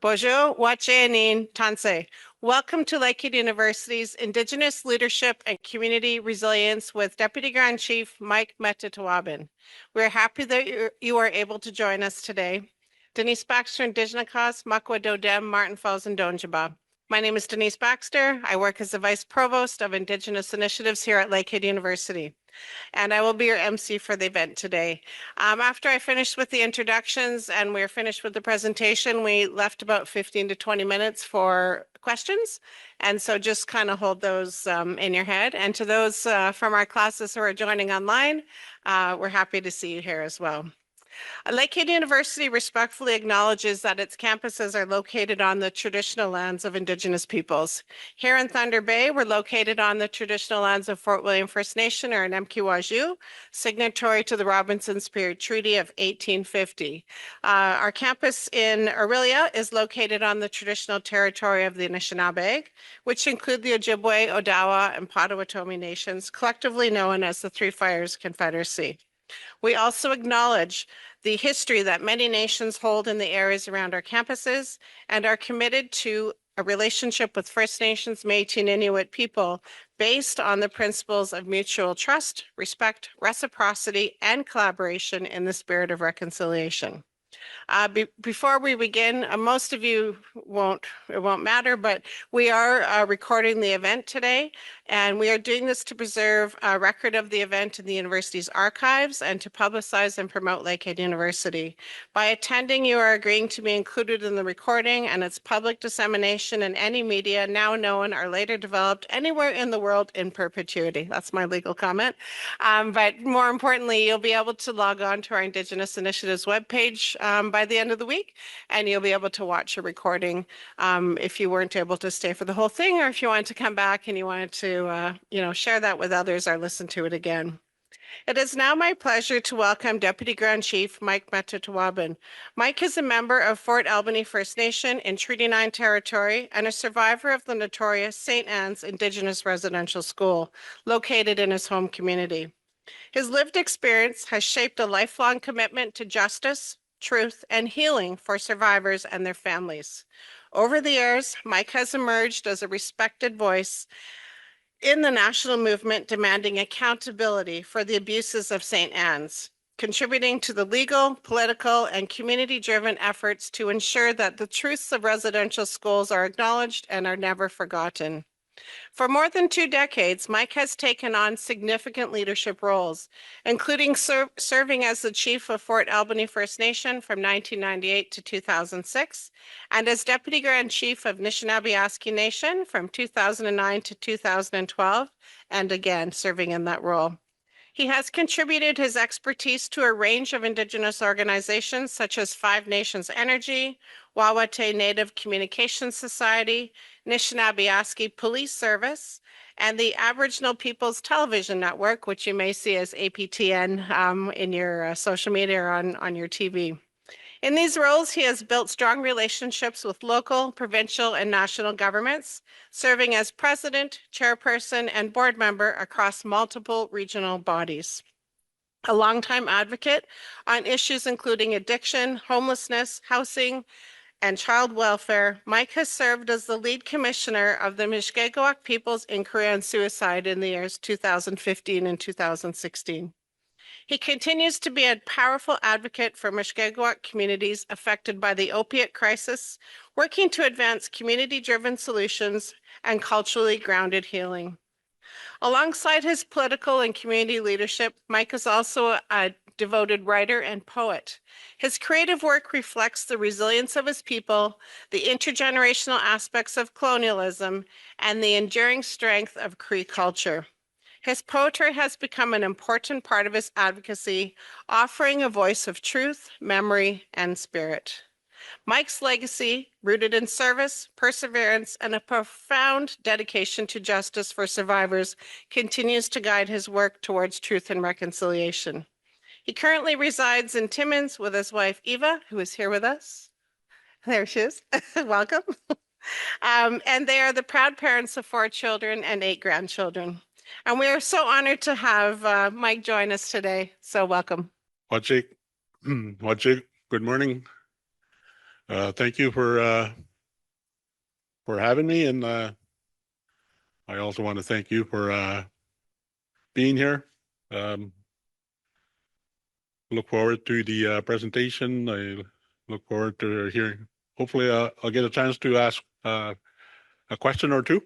Bonjour, Wachenin Tanse. Welcome to Lakehead University's Indigenous Leadership and Community Resilience with Deputy Grand Chief Mike Metatawabin. We're happy that you are able to join us today. Denise Baxter, Indigenous, Makwa Dodem, Martin Falls, and Donjaba. My name is Denise Baxter. I work as the Vice Provost of Indigenous Initiatives here at Lakehead University, and I will be your MC for the event today. After I finished with the introductions and we're finished with the presentation, we left about 15 to 20 minutes for questions. And so just kind of hold those in your head. And to those from our classes who are joining online, we're happy to see you here as well. Lakehead University respectfully acknowledges that its campuses are located on the traditional lands of Indigenous peoples. Here in Thunder Bay, we're located on the traditional lands of Fort William First Nation, or Nemkiwaju, signatory to the Robinson Spirit Treaty of 1850. Our campus in Aurelia is located on the traditional territory of the Anishinaabe, which include the Ojibwe, Odawa, and Potawatomi nations, collectively known as the Three Fires Confederacy. We also acknowledge the history that many nations hold in the areas around our campuses and are committed to a relationship with First Nations, Métis, and Inuit people based on the principles of mutual trust, respect, reciprocity, and collaboration in the spirit of reconciliation. Before we begin, most of you it won't matter, but we are recording the event today, and we are doing this to preserve a record of the event in the university's archives and to publicize and promote Lakehead University. By attending, you are agreeing to be included in the recording and its public dissemination in any media now known or later developed anywhere in the world in perpetuity. That's my legal comment. But more importantly, you'll be able to log on to our Indigenous Initiatives webpage by the end of the week, and you'll be able to watch a recording if you weren't able to stay for the whole thing, or if you wanted to come back and you wanted to share that with others or listen to it again. It is now my pleasure to welcome Deputy Grand Chief Mike Metatawabin. Mike is a member of Fort Albany First Nation in Treaty 9 territory and a survivor of the notorious St. Anne's Indigenous Residential School, located in his home community. His lived experience has shaped a lifelong commitment to justice, truth, and healing for survivors and their families. Over the years, Mike has emerged as a respected voice in the national movement demanding accountability for the abuses of St. Anne's, contributing to the legal, political, and community-driven efforts to ensure that the truths of residential schools are acknowledged and are never forgotten. For more than 2 decades, Mike has taken on significant leadership roles, including serving as the chief of Fort Albany First Nation from 1998 to 2006, and as Deputy Grand Chief of Anishinaabe Nation from 2009 to 2012, and again serving in that role. He has contributed his expertise to a range of Indigenous organizations such as Five Nations Energy, Wawate Native Communications Society, Anishinaabe Police Service, and the Aboriginal Peoples Television Network, which you may see as APTN in your social media or on your TV. In these roles, he has built strong relationships with local, provincial, and national governments, serving as president, chairperson, and board member across multiple regional bodies. A longtime advocate on issues including addiction, homelessness, housing, and child welfare, Mike has served as the lead commissioner of the Mishkegowuk People's Inquiry on Suicide in the years 2015 and 2016. He continues to be a powerful advocate for Mishkegowuk communities affected by the opiate crisis, working to advance community-driven solutions and culturally grounded healing. Alongside his political and community leadership, Mike is also a devoted writer and poet. His creative work reflects the resilience of his people, the intergenerational aspects of colonialism, and the enduring strength of Cree culture. His poetry has become an important part of his advocacy, offering a voice of truth, memory, and spirit. Mike's legacy, rooted in service, perseverance, and a profound dedication to justice for survivors, continues to guide his work towards truth and reconciliation. He currently resides in Timmins with his wife, Eva, who is here with us. There she is. Welcome. And they are the proud parents of 4 children and 8 grandchildren. And we are so honored to have Mike join us today. So welcome. Wajik, good morning. Thank you for having me, and I also want to thank you for being here. Um, look forward to the presentation. I look forward to hearing. Hopefully, I'll get a chance to ask a question or two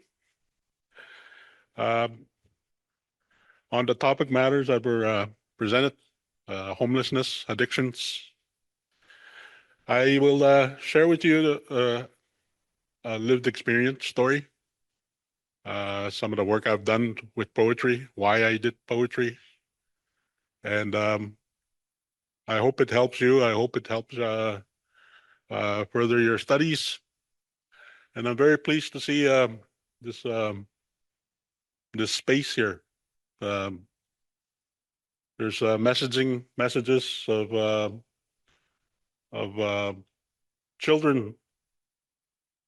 um, on the topic matters that were presented: homelessness, addictions. I will share with you a lived experience story. Some of the work I've done with poetry, why I did poetry, and I hope it helps you. I hope it helps further your studies. And I'm very pleased to see this this space here. Um, there's messages of children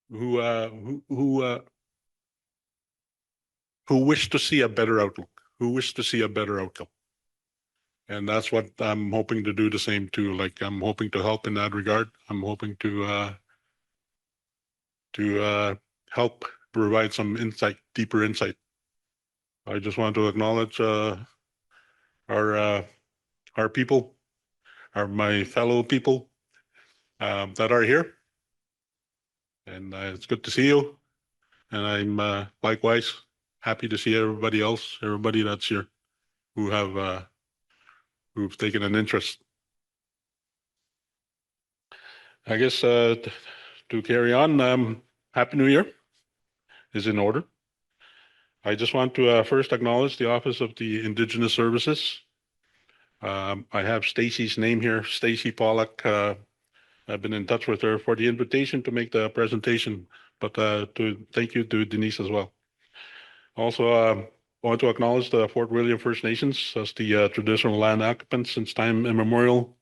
who wish to see a better outlook, who wish to see a better outcome. And that's what I'm hoping to do the same too. Like I'm hoping to help in that regard. I'm hoping to help provide some insight, deeper insight. I just want to acknowledge our our people, my fellow people that are here, and it's good to see you. And I'm likewise happy to see everybody else, everybody that's here, who have who've taken an interest. I guess to carry on, Happy New Year is in order. I just want to first acknowledge the Office of the Indigenous Services. I have Stacy's name here, Stacy Pollock. I've been in touch with her for the invitation to make the presentation, but to thank you to Denise as well. Also, want to acknowledge the Fort William First Nations as the traditional land occupants since time immemorial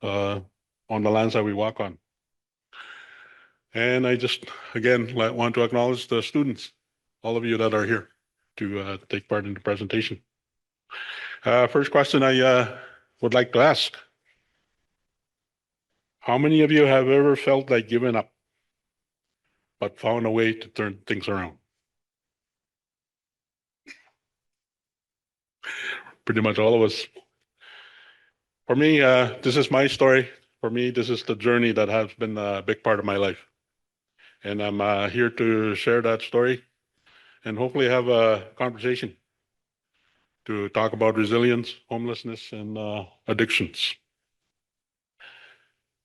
on the lands that we walk on. And I just, again, want to acknowledge the students, all of you that are here to take part in the presentation. First question I would like to ask. How many of you have ever felt like giving up, but found a way to turn things around? Pretty much all of us. For me, this is my story. For me, this is the journey that has been a big part of my life. And I'm here to share that story and hopefully have a conversation to talk about resilience, homelessness, and addictions.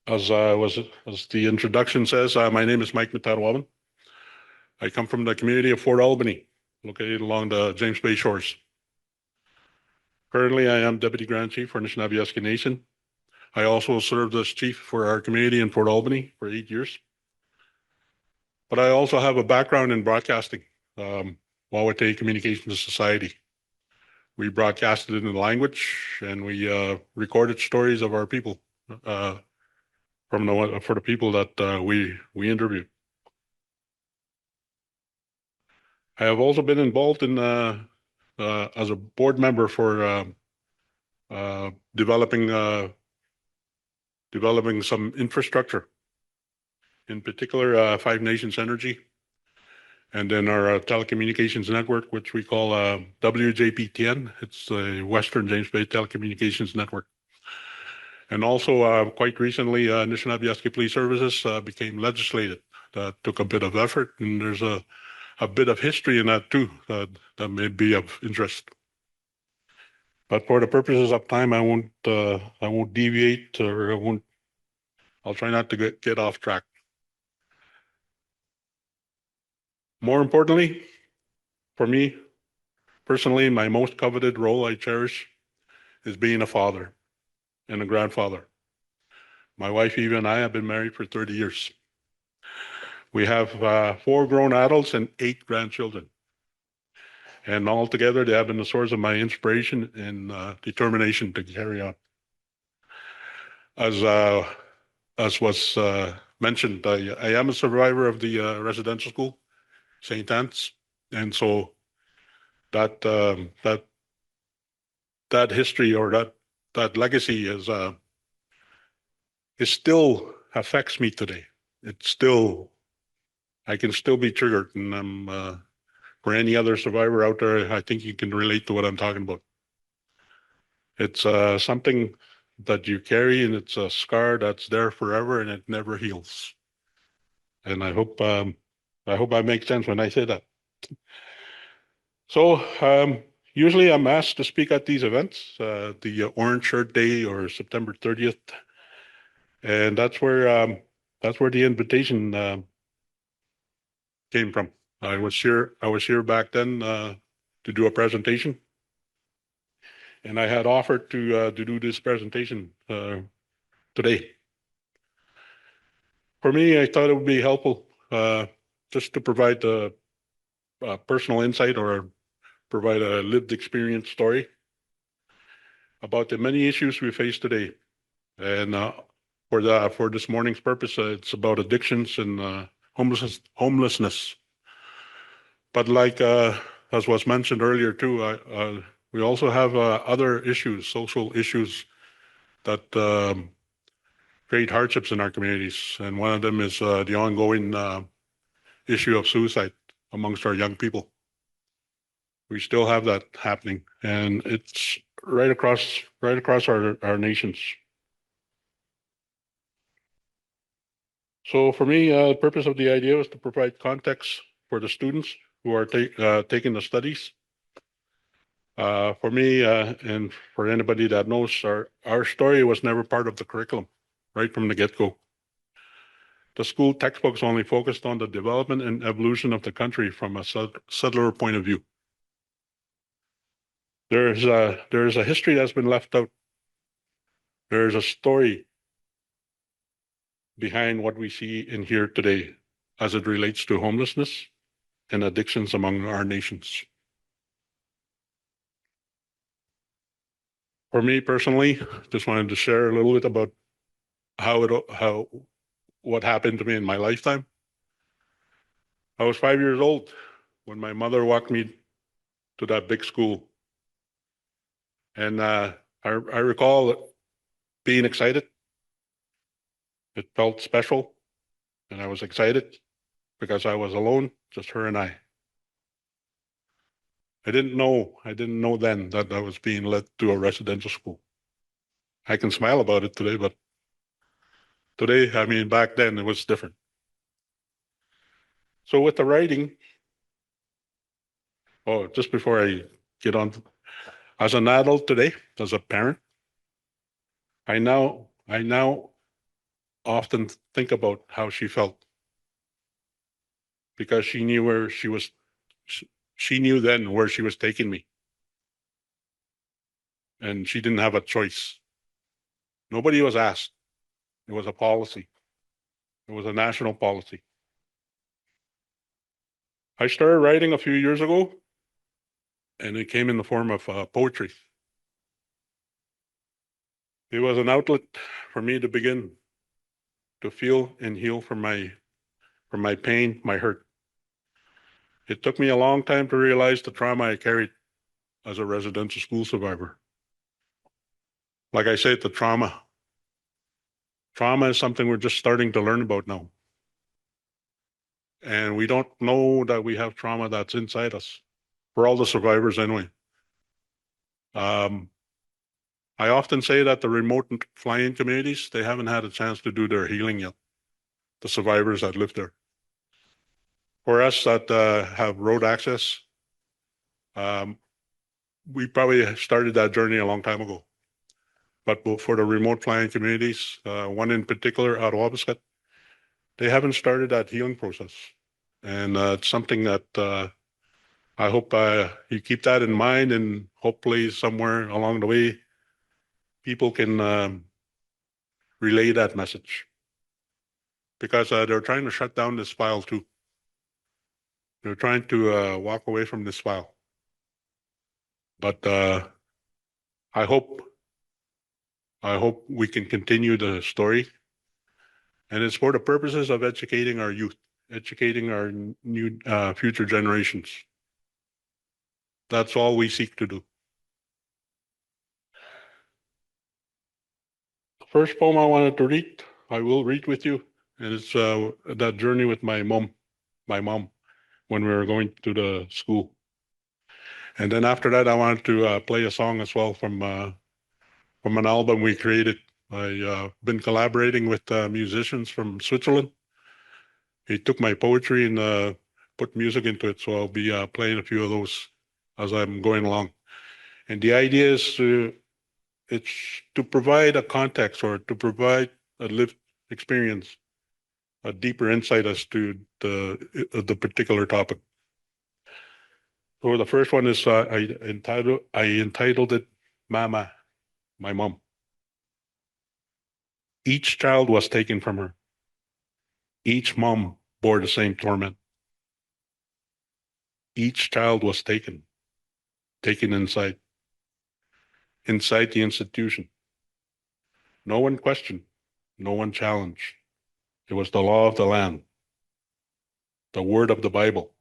As the introduction says, my name is Mike Metatawabin. I come from the community of Fort Albany, located along the James Bay shores. Currently, I am Deputy Grand Chief for Anishinaabe Nation. I also served as chief for our community in Fort Albany for 8 years. But I also have a background in broadcasting, Wawate Communications Society. We broadcasted in the language and we recorded stories of our people for the people that we interviewed. I have also been involved in as a board member for developing some infrastructure, in particular Five Nations Energy, and then our telecommunications network, which we call WJPTN. It's the Western James Bay Telecommunications Network. And also, quite recently, Anishinaabe Police Services became legislated. That took a bit of effort, and there's a bit of history in that too that may be of interest. But for the purposes of time, I won't deviate, or I'll try not to get off track. More importantly, for me personally, my most coveted role I cherish is being a father and a grandfather. My wife, Eva, and I have been married for 30 years. We have 4 grown adults and 8 grandchildren. And altogether, they have been the source of my inspiration and determination to carry on. As was mentioned, I am a survivor of the residential school, St. Anne's, and so that history or that legacy is still affects me today. I can still be triggered, and for any other survivor out there, I think you can relate to what I'm talking about. It's something that you carry, and it's a scar that's there forever, and it never heals. And I hope I make sense when I say that. So usually I'm asked to speak at these events, the Orange Shirt Day or September 30th, and that's where the invitation came from. I was here back then to do a presentation, and I had offered to do this presentation today. For me, I thought it would be helpful just to provide a personal insight or provide a lived experience story about the many issues we face today. And for this morning's purpose, it's about addictions and homelessness. But like as was mentioned earlier too, we also have other issues, social issues that create hardships in our communities, and one of them is the ongoing issue of suicide amongst our young people. We still have that happening, and it's right across our nations. So for me, the purpose of the idea was to provide context for the students who are taking the studies. For me, and for anybody that knows, our story was never part of the curriculum, right from the get-go. The school textbooks only focused on the development and evolution of the country from a settler point of view. There's a history that's been left out. There's a story behind what we see and hear today as it relates to homelessness and addictions among our nations. For me personally, just wanted to share a little bit about what happened to me in my lifetime. I was 5 years old when my mother walked me to that big school. And I recall being excited. It felt special, and I was excited because I was alone, just her and I. I didn't know then that I was being led to a residential school. I can smile about it today, but today, I mean, back then it was different. So with the writing, just before I get on, as an adult today, as a parent, I now often think about how she felt because she knew where she was. She knew then where she was taking me, and she didn't have a choice. Nobody was asked. It was a policy. It was a national policy. I started writing a few years ago, and it came in the form of poetry. It was an outlet for me to begin to feel and heal from my pain, my hurt. It took me a long time to realize the trauma I carried as a residential school survivor. Like I said, the trauma. Trauma is something we're just starting to learn about now. And we don't know that we have trauma that's inside us. For all the survivors anyway. I often say that the remote flying communities, they haven't had a chance to do their healing yet. The survivors that live there. For us that have road access, we probably started that journey a long time ago. But for the remote flying communities, one in particular out of Wabascut, they haven't started that healing process. And it's something that I hope you keep that in mind, and hopefully somewhere along the way, people can relay that message. Because they're trying to shut down this file too. They're trying to walk away from this file. But I hope we can continue the story. And it's for the purposes of educating our youth, educating our new future generations. That's all we seek to do. The first poem I wanted to read I will read with you. And it's that journey with my mom, when we were going to the school. And then after that, I wanted to play a song as well from an album we created. I been collaborating with musicians from Switzerland. He took my poetry and put music into it, so I'll be playing a few of those as I'm going along. And the idea is it's to provide a context or to provide a lived experience, a deeper insight as to the particular topic. So the first one is I entitled it "Mama," my mom. Each child was taken from her. Each mom bore the same torment. Each child was taken inside the institution. No one questioned, no one challenged. It was the law of the land, the word of the Bible.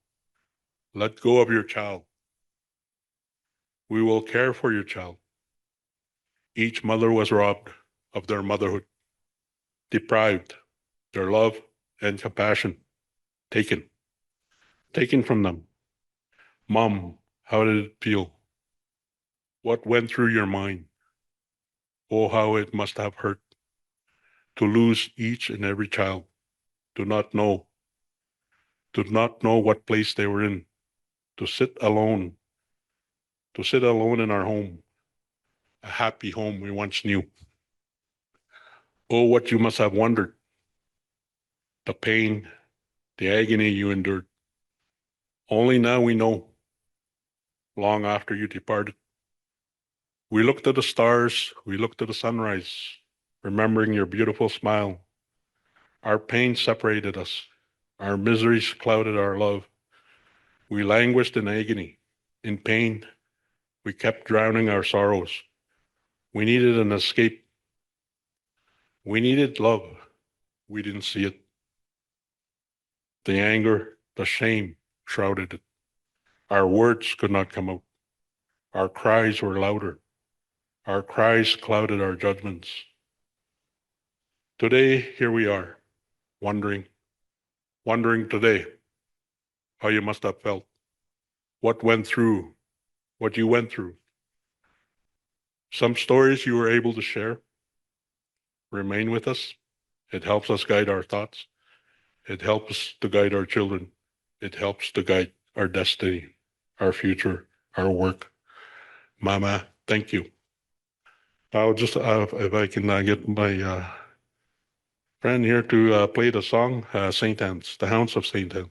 Let go of your child. We will care for your child. Each mother was robbed of their motherhood, deprived their love and compassion, taken from them. Mom, how did it feel? What went through your mind? Oh, how it must have hurt to lose each and every child, to not know what place they were in, to sit alone in our home, a happy home we once knew. Oh, what you must have wondered, the pain, the agony you endured. Only now we know, long after you departed. We looked at the stars, we looked at the sunrise, remembering your beautiful smile. Our pain separated us, our miseries clouded our love. We languished in agony, in pain. We kept drowning our sorrows. We needed an escape. We needed love. We didn't see it. The anger, the shame shrouded it. Our words could not come out. Our cries were louder. Our cries clouded our judgments. Today, here we are, wondering today how you must have felt, what you went through. Some stories you were able to share remain with us. It helps us guide our thoughts. It helps to guide our children. It helps to guide our destiny, our future, our work. Mama, thank you. I'll just, if I can get my friend here to play the song, St. Anne's, The Hounds of St. Anne's.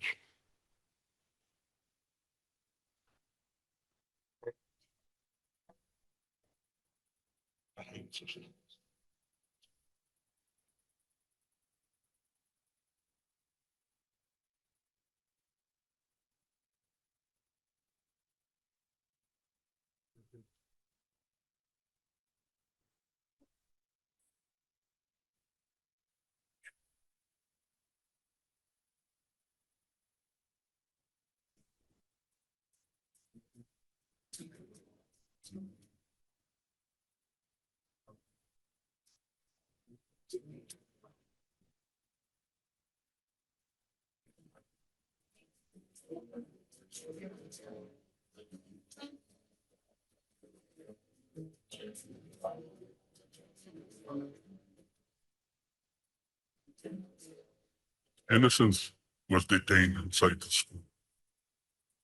Innocence was detained inside the school.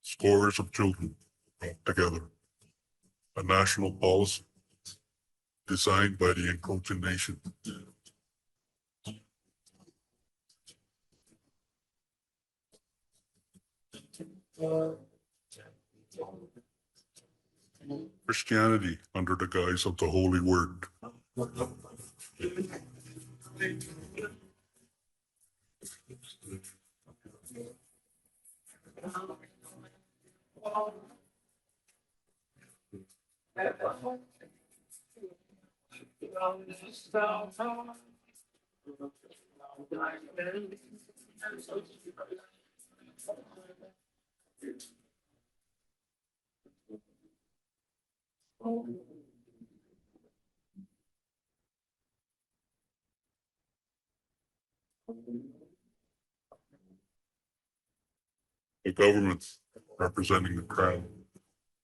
Scores of children brought together. A national policy designed by the encroaching nation. Christianity under the guise of the Holy Word. The government, representing the crowd,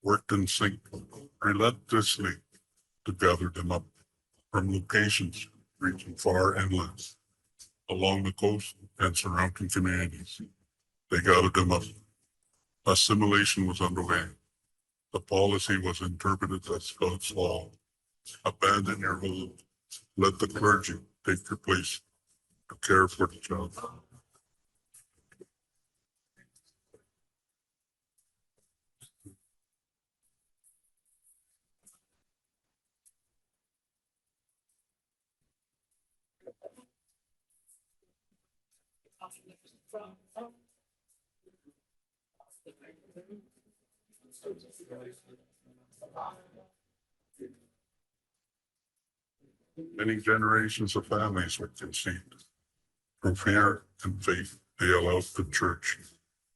worked in sync relentlessly to gather them up from locations reaching far inland along the coast and surrounding communities. They gathered them up. Assimilation was underway. The policy was interpreted as God's law. Abandon your hold. Let the clergy take your place to care for the child. Many generations of families were conceived. Through fear and faith, they allowed the church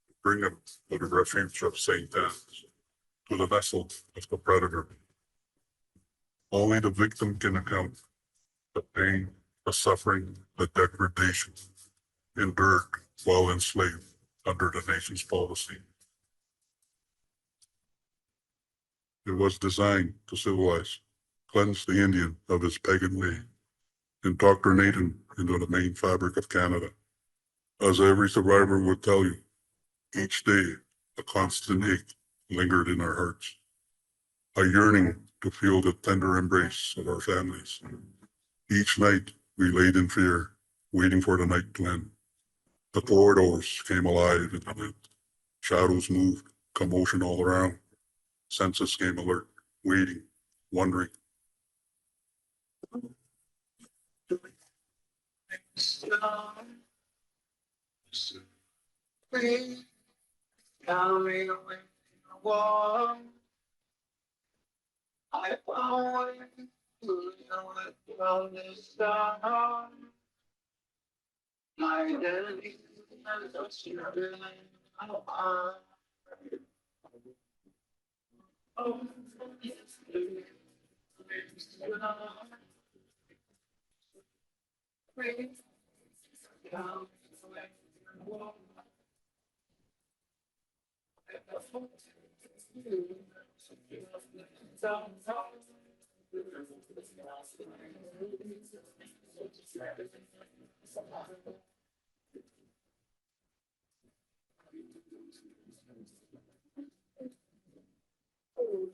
to bring them to the refuge of St. Anne's, to the vessel of the predator. Only the victim can account the pain, the suffering, the degradation endured while enslaved under the nation's policy. It was designed to civilize, cleanse the Indian of his pagan way, indoctrinate him into the main fabric of Canada. As every survivor would tell you, each day a constant ache lingered in our hearts, a yearning to feel the tender embrace of our families. Each night we laid in fear, waiting for the night to end. The corridors came alive in the night. Shadows moved, commotion all around. Senses came alert, waiting, wondering.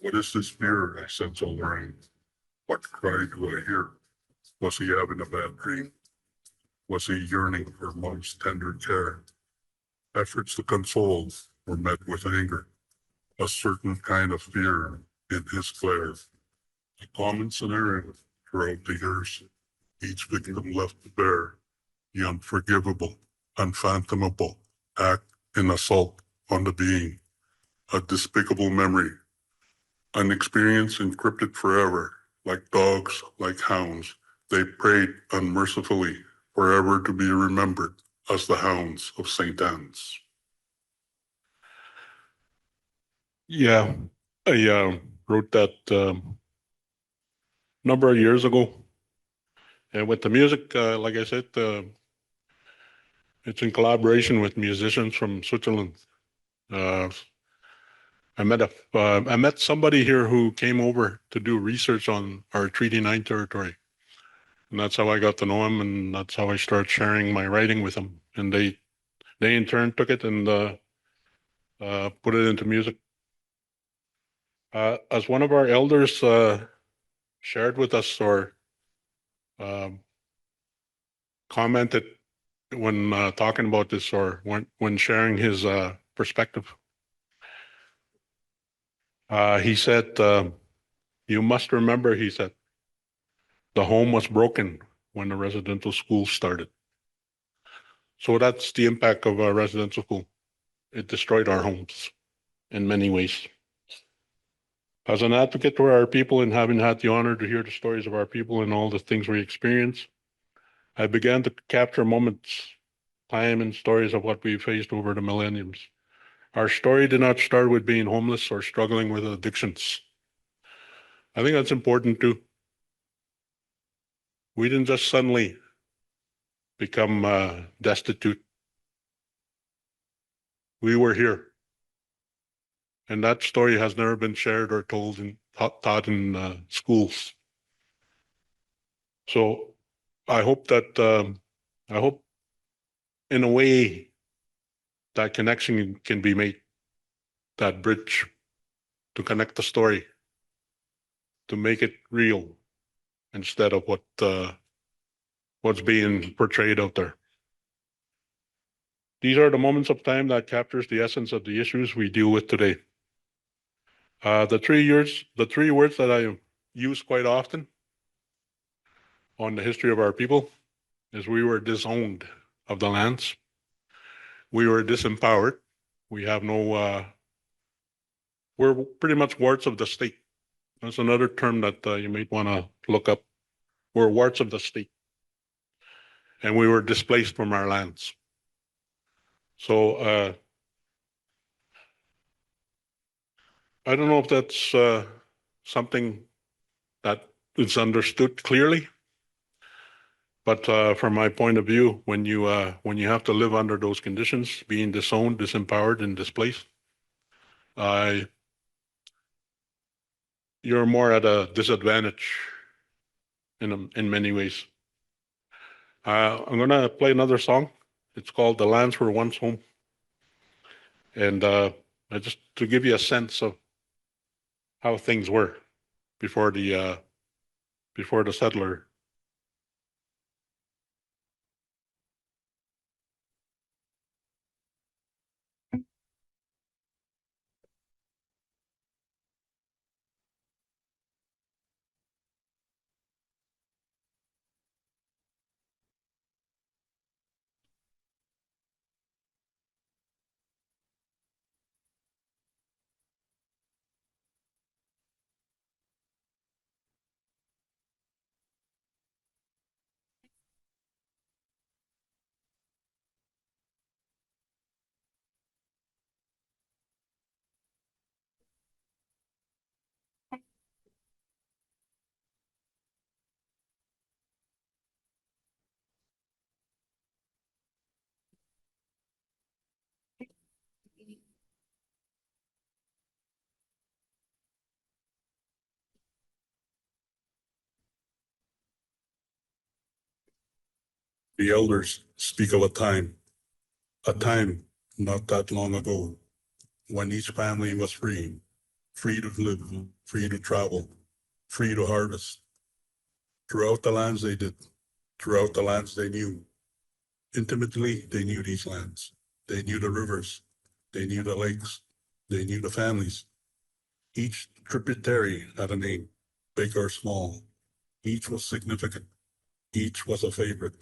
What is this fear I sense all around? What cry do I hear? Was he having a bad dream? Was he yearning for mom's tender care? Efforts to console were met with anger, a certain kind of fear in his glare. A common scenario throughout the years, each victim left to bear the unforgivable, unfathomable act and assault on the being, a despicable memory, an experience encrypted forever. Like dogs, like hounds, they prayed unmercifully, forever to be remembered as the hounds of St. Anne's. Yeah, I wrote that number of years ago. And with the music, like I said, it's in collaboration with musicians from Switzerland. Uh, I met somebody here who came over to do research on our Treaty 9 territory. And that's how I got to know him, and that's how I started sharing my writing with him. And they in turn took it and put it into music. As one of our elders shared with us or um, commented when talking about this or when sharing his perspective, he said, you must remember, he said, the home was broken when the residential school started. So that's the impact of a residential school. It destroyed our homes in many ways. As an advocate for our people and having had the honor to hear the stories of our people and all the things we experience, I began to capture moments, time, and stories of what we faced over the millenniums. Our story did not start with being homeless or struggling with addictions. I think that's important too. We didn't just suddenly become destitute. We were here. And that story has never been shared or told and taught in schools. So I hope that, I hope in a way that connection can be made, that bridge to connect the story, to make it real instead of what's being portrayed out there. These are the moments of time that captures the essence of the issues we deal with today. The three words that I use quite often on the history of our people is we were disowned of the lands. We were disempowered. We have no, we're pretty much warts of the state. That's another term that you might want to look up. We're warts of the state. And we were displaced from our lands. So I don't know if that's something that is understood clearly, but from my point of view, when you have to live under those conditions, being disowned, disempowered, and displaced, you're more at a disadvantage in many ways. I'm gonna play another song. It's called "The Lands Were Once Home," and I just to give you a sense of how things were before the settler. The elders speak of a time not that long ago, when each family was free to live, free to travel, free to harvest. Throughout the lands they did, throughout the lands they knew. Intimately, they knew these lands. They knew the rivers, they knew the lakes, they knew the families. Each tributary had a name, big or small. Each was significant. Each was a favorite.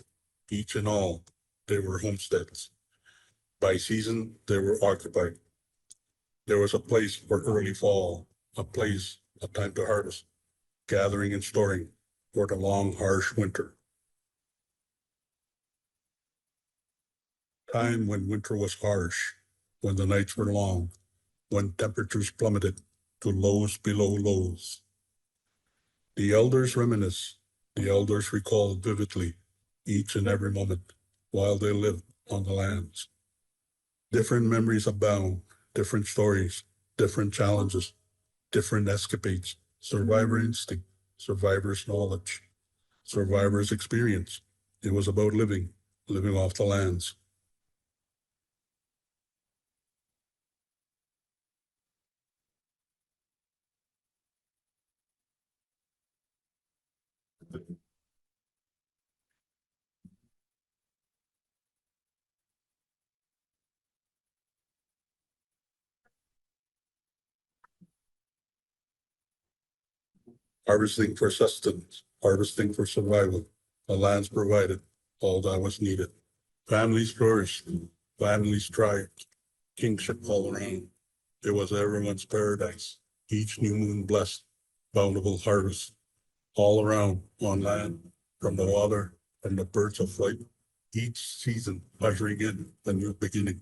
Each and all, they were homesteads. By season, they were occupied. There was a place for early fall, a place, a time to harvest, gathering and storing for the long, harsh winter. Time when winter was harsh, when the nights were long, when temperatures plummeted to lows below lows. The elders reminisce, the elders recall vividly each and every moment while they lived on the lands. Different memories abound, different stories, different challenges, different escapades, survivor instinct, survivor's knowledge, survivor's experience. It was about living off the lands. Harvesting for sustenance, harvesting for survival. The lands provided all that was needed. Families flourished, families thrived, kingship all around. It was everyone's paradise. Each new moon blessed, bountiful harvest all around on land, from the water, from the birds of flight. Each season ushering in a new beginning.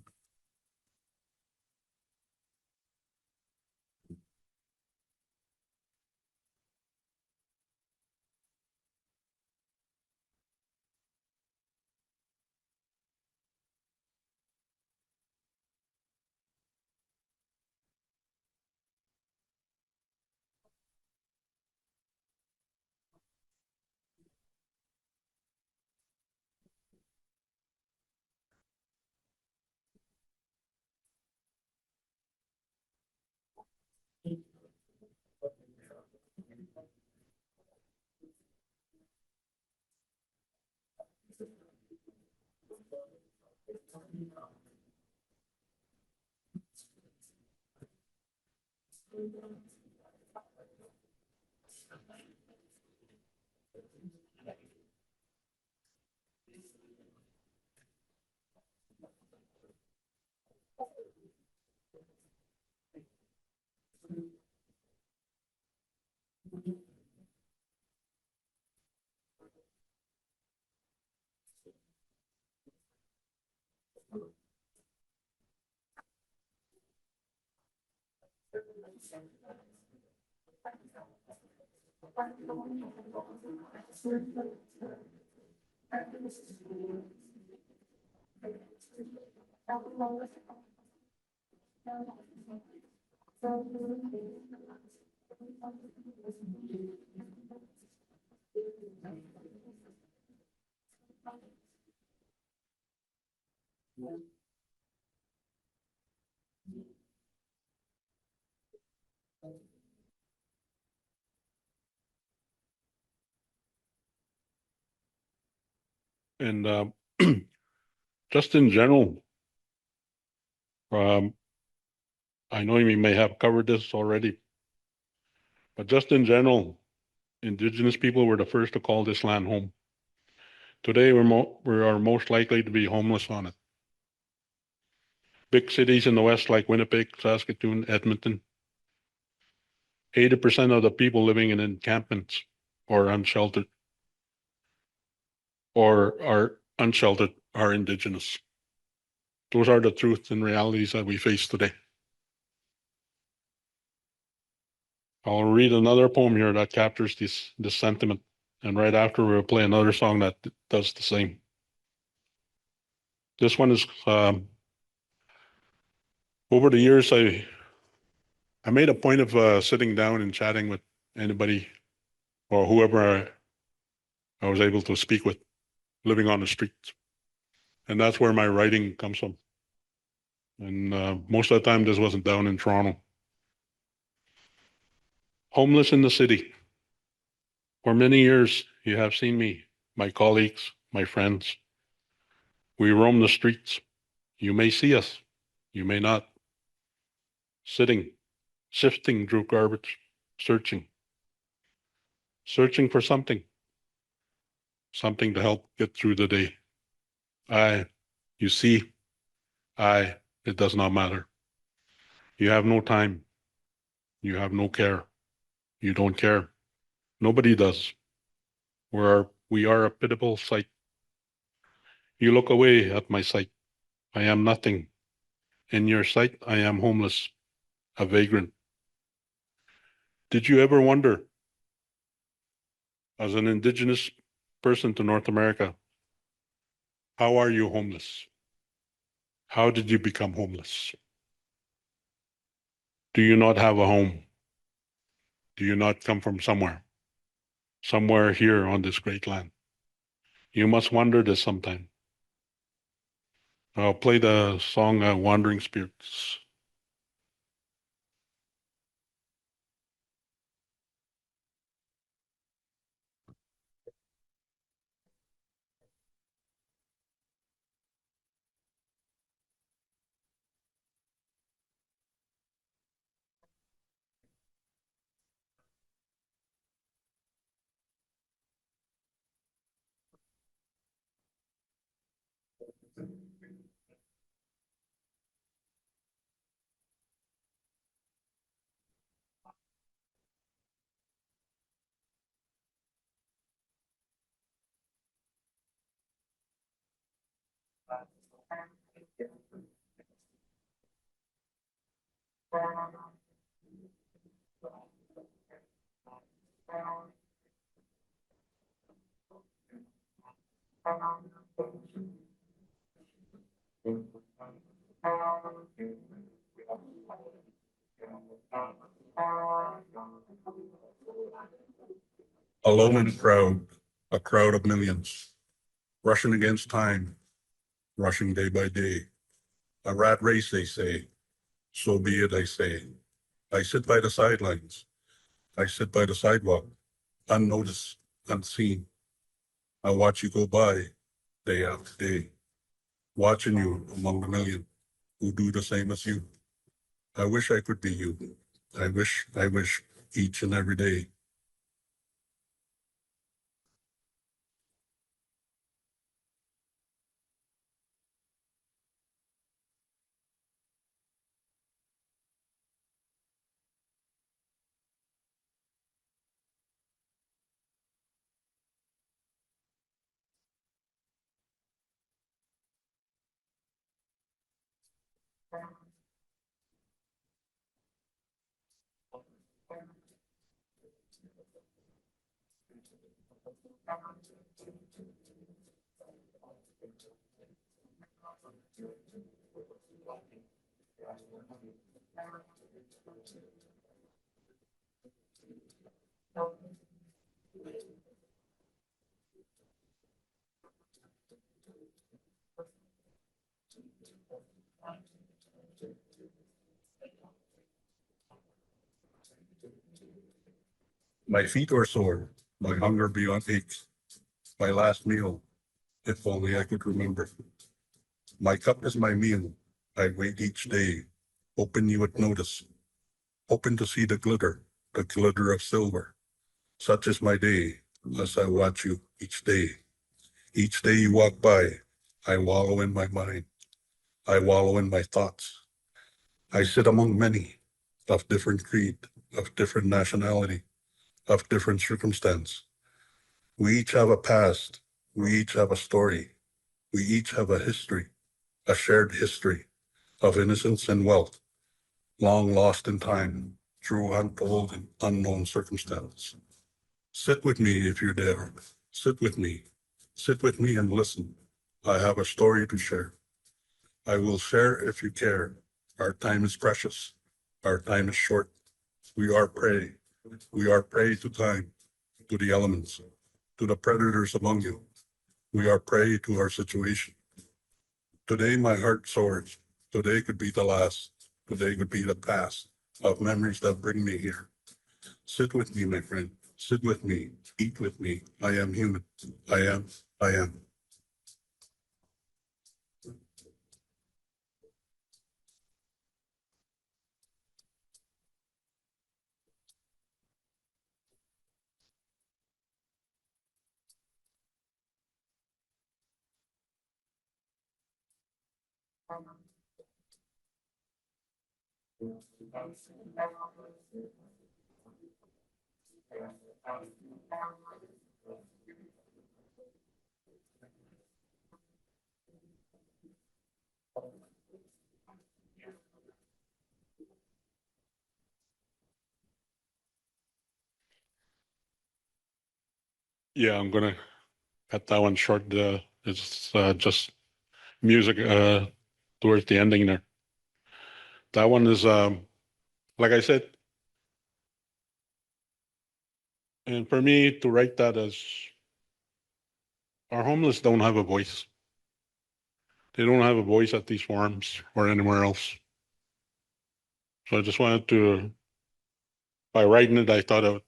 And just in general, um, I know you may have covered this already, but just in general, Indigenous people were the first to call this land home. Today, we are most likely to be homeless on it. Big cities in the West like Winnipeg, Saskatoon, Edmonton, 80% of the people living in encampments or unsheltered are Indigenous. Those are the truths and realities that we face today. I'll read another poem here that captures this sentiment, and right after we'll play another song that does the same. This one is over the years, I made a point of sitting down and chatting with anybody or whoever I was able to speak with living on the streets. And that's where my writing comes from. And most of the time, this wasn't down in Toronto. Homeless in the city. For many years, you have seen me, my colleagues, my friends. We roam the streets. You may see us. You may not. Sitting, sifting through garbage, searching for something to help get through the day. You see, it does not matter. You have no time. You have no care. You don't care. Nobody does. We are a pitiable sight. You look away at my sight. I am nothing. In your sight, I am homeless, a vagrant. Did you ever wonder, as an Indigenous person to North America, how are you homeless? How did you become homeless? Do you not have a home? Do you not come from somewhere? Somewhere here on this great land? You must wonder this sometime. I'll play the song Wandering Spirits. A lonely crowd, a crowd of millions, rushing against time, rushing day by day. A rat race, they say. So be it, I say. I sit by the sidelines. I sit by the sidewalk, unnoticed, unseen. I watch you go by day after day, watching you among the million who do the same as you. I wish I could be you. I wish each and every day. My feet are sore, my hunger beyond aches. My last meal, if only I could remember. My cup is my meal. I wait each day, hoping you would notice, hoping to see the glitter of silver. Such is my day, as I watch you each day. Each day you walk by, I wallow in my mind. I wallow in my thoughts. I sit among many of different creed, of different nationality, of different circumstance. We each have a past. We each have a story. We each have a history, a shared history of innocence and wealth, long lost in time through untold and unknown circumstances. Sit with me if you dare. Sit with me. Sit with me and listen. I have a story to share. I will share if you care. Our time is precious. Our time is short. We are prey. We are prey to time, to the elements, to the predators among you. We are prey to our situation. Today my heart soars. Today could be the last. Today could be the past of memories that bring me here. Sit with me, my friend. Sit with me. Eat with me. I am human. I am. I am. Yeah, I'm gonna cut that one short. It's just music towards the ending there. That one is like I said, and for me to write that as our homeless don't have a voice. They don't have a voice at these forums or anywhere else. So I just wanted to, by writing it, I thought of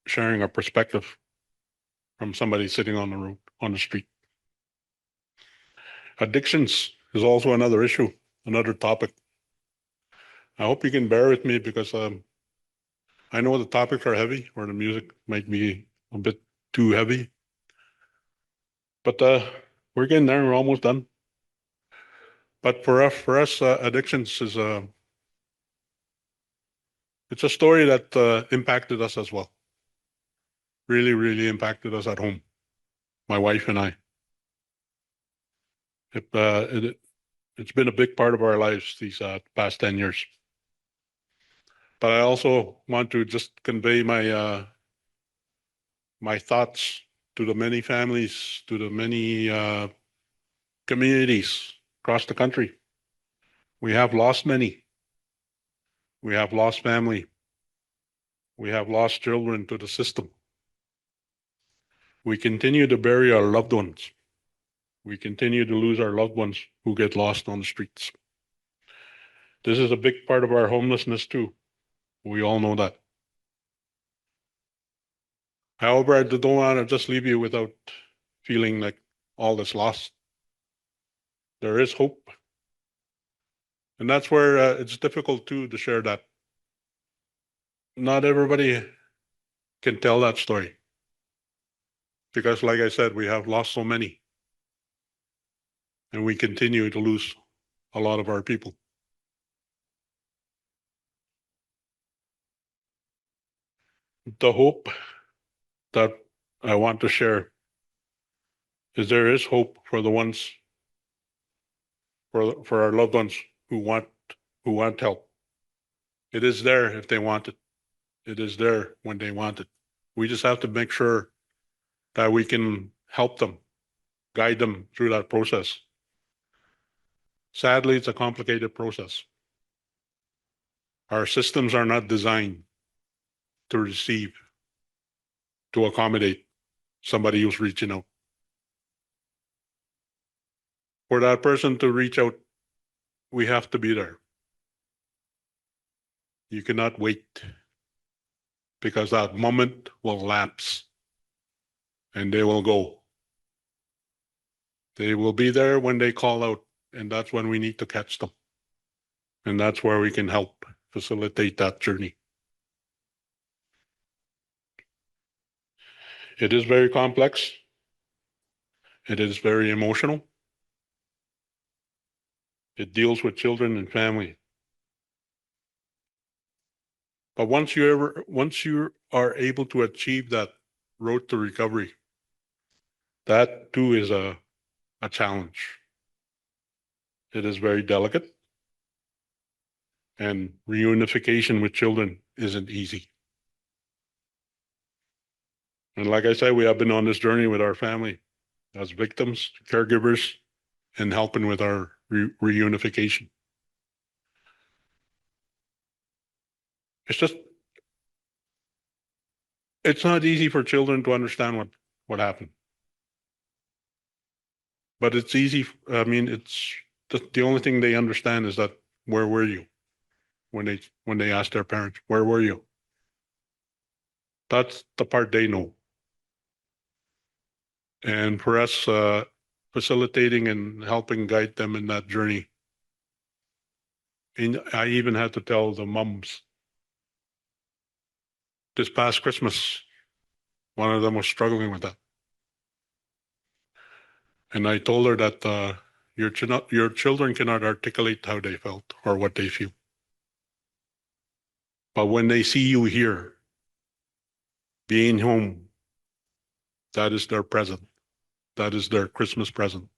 sharing a perspective from somebody sitting on the road, on the street. Addictions is also another issue, another topic. I hope you can bear with me because I know the topics are heavy, or the music might be a bit too heavy. But we're getting there. We're almost done. But for us, addictions is it's a story that impacted us as well. Really, really impacted us at home. My wife and I. It's been a big part of our lives these past 10 years. But I also want to just convey my thoughts to the many families, to the many communities across the country. We have lost many. We have lost family. We have lost children to the system. We continue to bury our loved ones. We continue to lose our loved ones who get lost on the streets. This is a big part of our homelessness too. We all know that. However, I don't want to just leave you without feeling like all is lost. There is hope. And that's where it's difficult too to share that. not everybody can tell that story. Because like I said, we have lost so many. And we continue to lose a lot of our people. The hope that I want to share is there is hope for the ones, for our loved ones who want help. It is there if they want it. It is there when they want it. We just have to make sure that we can help them, guide them through that process. Sadly, it's a complicated process. Our systems are not designed to receive, to accommodate somebody who's reaching out. For that person to reach out, we have to be there. You cannot wait because that moment will lapse and they will go. They will be there when they call out, and that's when we need to catch them. And that's where we can help facilitate that journey. It is very complex. It is very emotional. It deals with children and family. But once you are able to achieve that road to recovery, that too is a challenge. It is very delicate. And reunification with children isn't easy. And like I said, we have been on this journey with our family as victims, caregivers, and helping with our reunification. It's not easy for children to understand what happened. But it's easy. I mean, it's the only thing they understand is that, where were you when they asked their parents, where were you? That's the part they know. And for us, facilitating and helping guide them in that journey. And I even had to tell the mums this past Christmas, one of them was struggling with that. And I told her that your children cannot articulate how they felt or what they feel. But when they see you here, being home, that is their present. That is their Christmas present.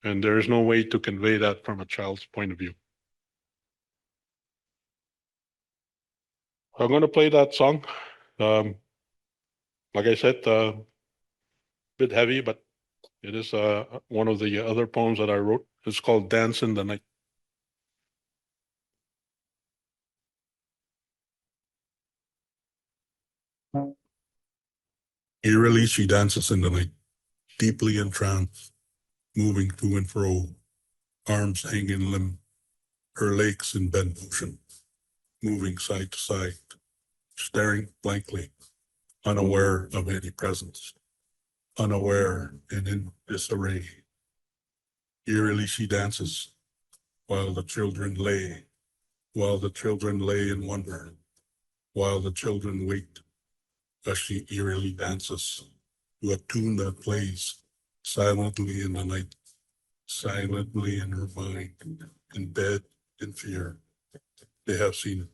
And there is no way to convey that from a child's point of view. I'm going to play that song. Like I said, a bit heavy, but it is one of the other poems that I wrote. It's called Dance in the Night. Eerily she dances in the night, deeply entranced, moving to and fro, arms hanging limp, her legs in bent motion, moving side to side, staring blankly, unaware of any presence, unaware and in disarray. Eerily she dances, while the children lay in wonder, while the children wait, as she eerily dances to a tune that plays silently in the night, silently in her mind, in bed, in fear. They have seen it.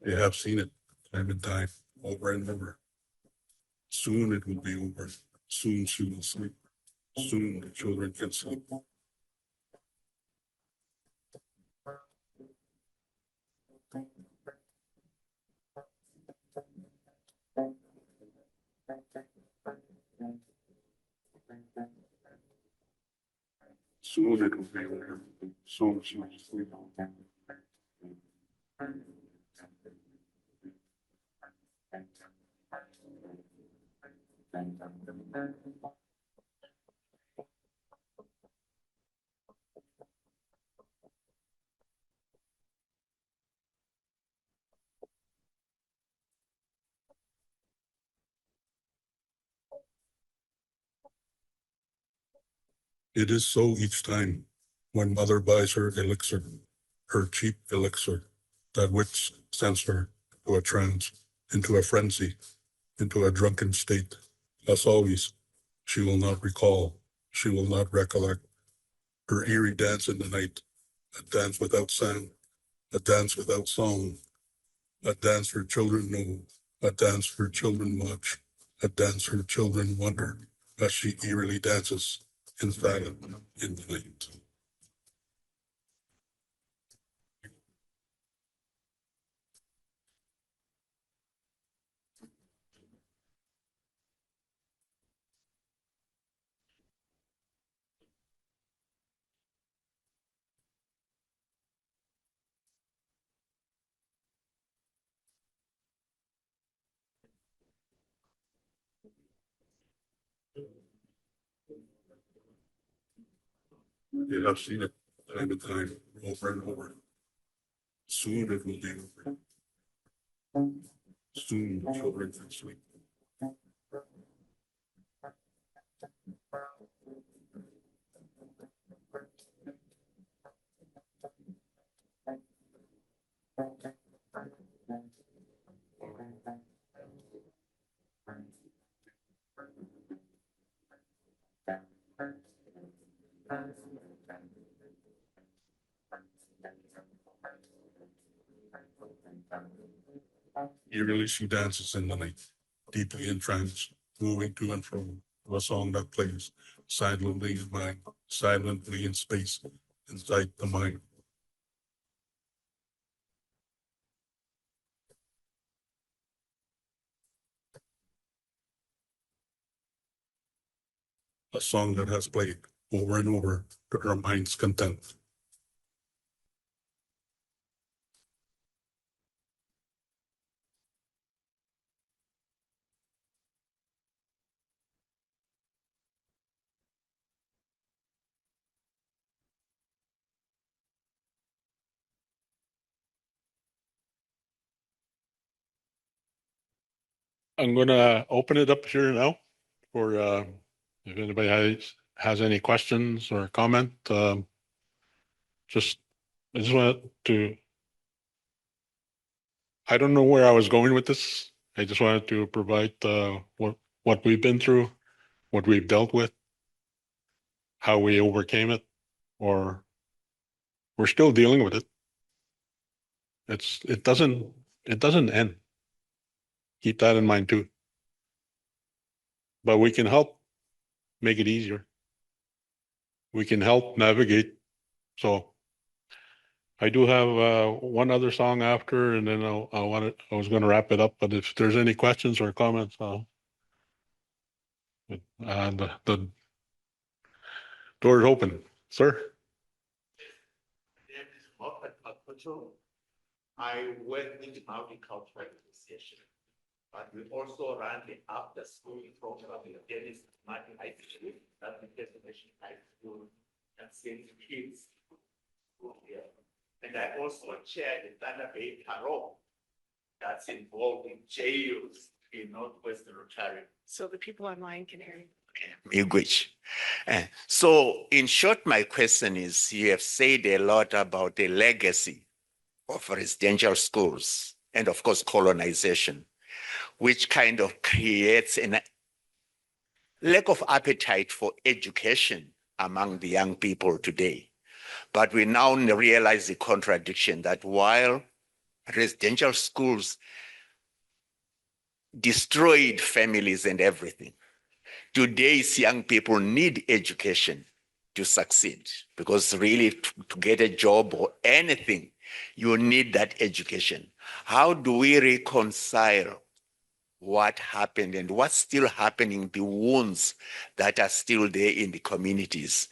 They have seen it time and time, over and over. Soon it will be over. Soon she will sleep. Soon the children can sleep. Soon it will be over. Soon, soon, soon. It is so each time when mother buys her elixir, her cheap elixir, that which sends her to a trance, into a frenzy, into a drunken state. As always, she will not recall, she will not recollect her eerie dance in the night, a dance without sound, a dance without song, a dance her children know, a dance her children watch, a dance her children wonder as she eerily dances in silence in the night. You have seen it time and time, over and over. Soon it will be over. Soon the children can sleep. Eerily she dances in the night, deeply entranced, moving to and fro to a song that plays silently in mind, silently in space, inside the mind. A song that has played over and over to her mind's content. I'm gonna open it up here now for if anybody has any questions or comment. Just I just wanted to. I don't know where I was going with this. I just wanted to provide what we've been through, what we've dealt with, how we overcame it, or we're still dealing with it. It doesn't end. Keep that in mind too. But we can help make it easier. We can help navigate. So I do have one other song after, and then I was going to wrap it up. But if there's any questions or comments, the door is open, sir. I work in the agricultural association, but we also run the after school program in the Dennis Martin High School, that the destination high school, and send kids to school here. And I also chair the Thunder Bay Parole that's involved in jails in Northwestern Ontario. So the people online can hear you. Miigwech. So in short, my question is, you have said a lot about the legacy of residential schools and of course colonization, which kind of creates a lack of appetite for education among the young people today. But we now realize the contradiction that while residential schools destroyed families and everything, today's young people need education to succeed, because really to get a job or anything, you need that education. How do we reconcile what happened and what's still happening, the wounds that are still there in the communities.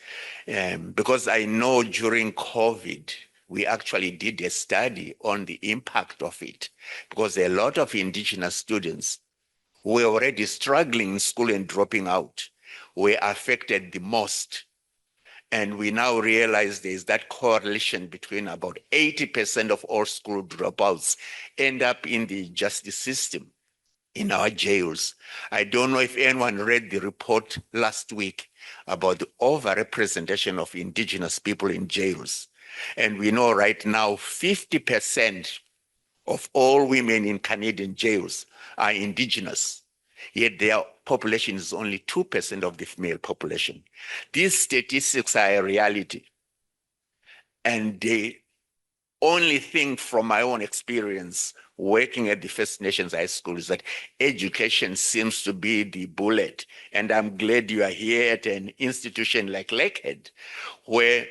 Because I know during COVID, we actually did a study on the impact of it, because a lot of Indigenous students who were already struggling in school and dropping out were affected the most. And we now realize there's that correlation between about 80% of all school dropouts end up in the justice system, in our jails. I don't know if anyone read the report last week about the overrepresentation of Indigenous people in jails. And we know right now 50% of all women in Canadian jails are Indigenous, yet their population is only 2% of the female population. These statistics are a reality. And the only thing from my own experience working at the First Nations High School is that education seems to be the bullet. And I'm glad you are here at an institution like Lakehead, where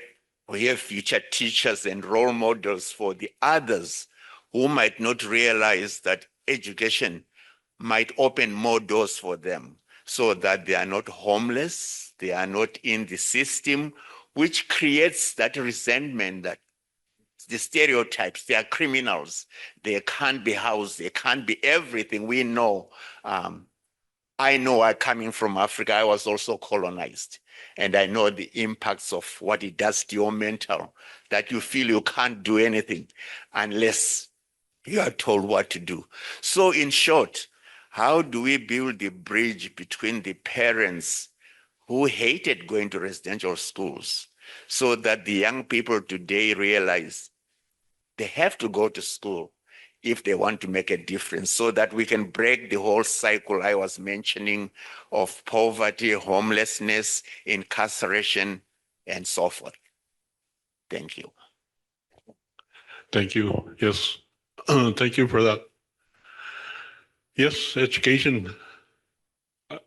we have future teachers and role models for the others who might not realize that education might open more doors for them so that they are not homeless, they are not in the system, which creates that resentment that the stereotypes, they are criminals, they can't be housed, they can't be everything. We know. I know I'm coming from Africa, I was also colonized. And I know the impacts of what it does to your mental, that you feel you can't do anything unless you are told what to do. So in short, how do we build the bridge between the parents who hated going to residential schools so that the young people today realize they have to go to school if they want to make a difference, so that we can break the whole cycle I was mentioning of poverty, homelessness, incarceration, and so forth. Thank you. Thank you. Yes. Thank you for that. Yes, education.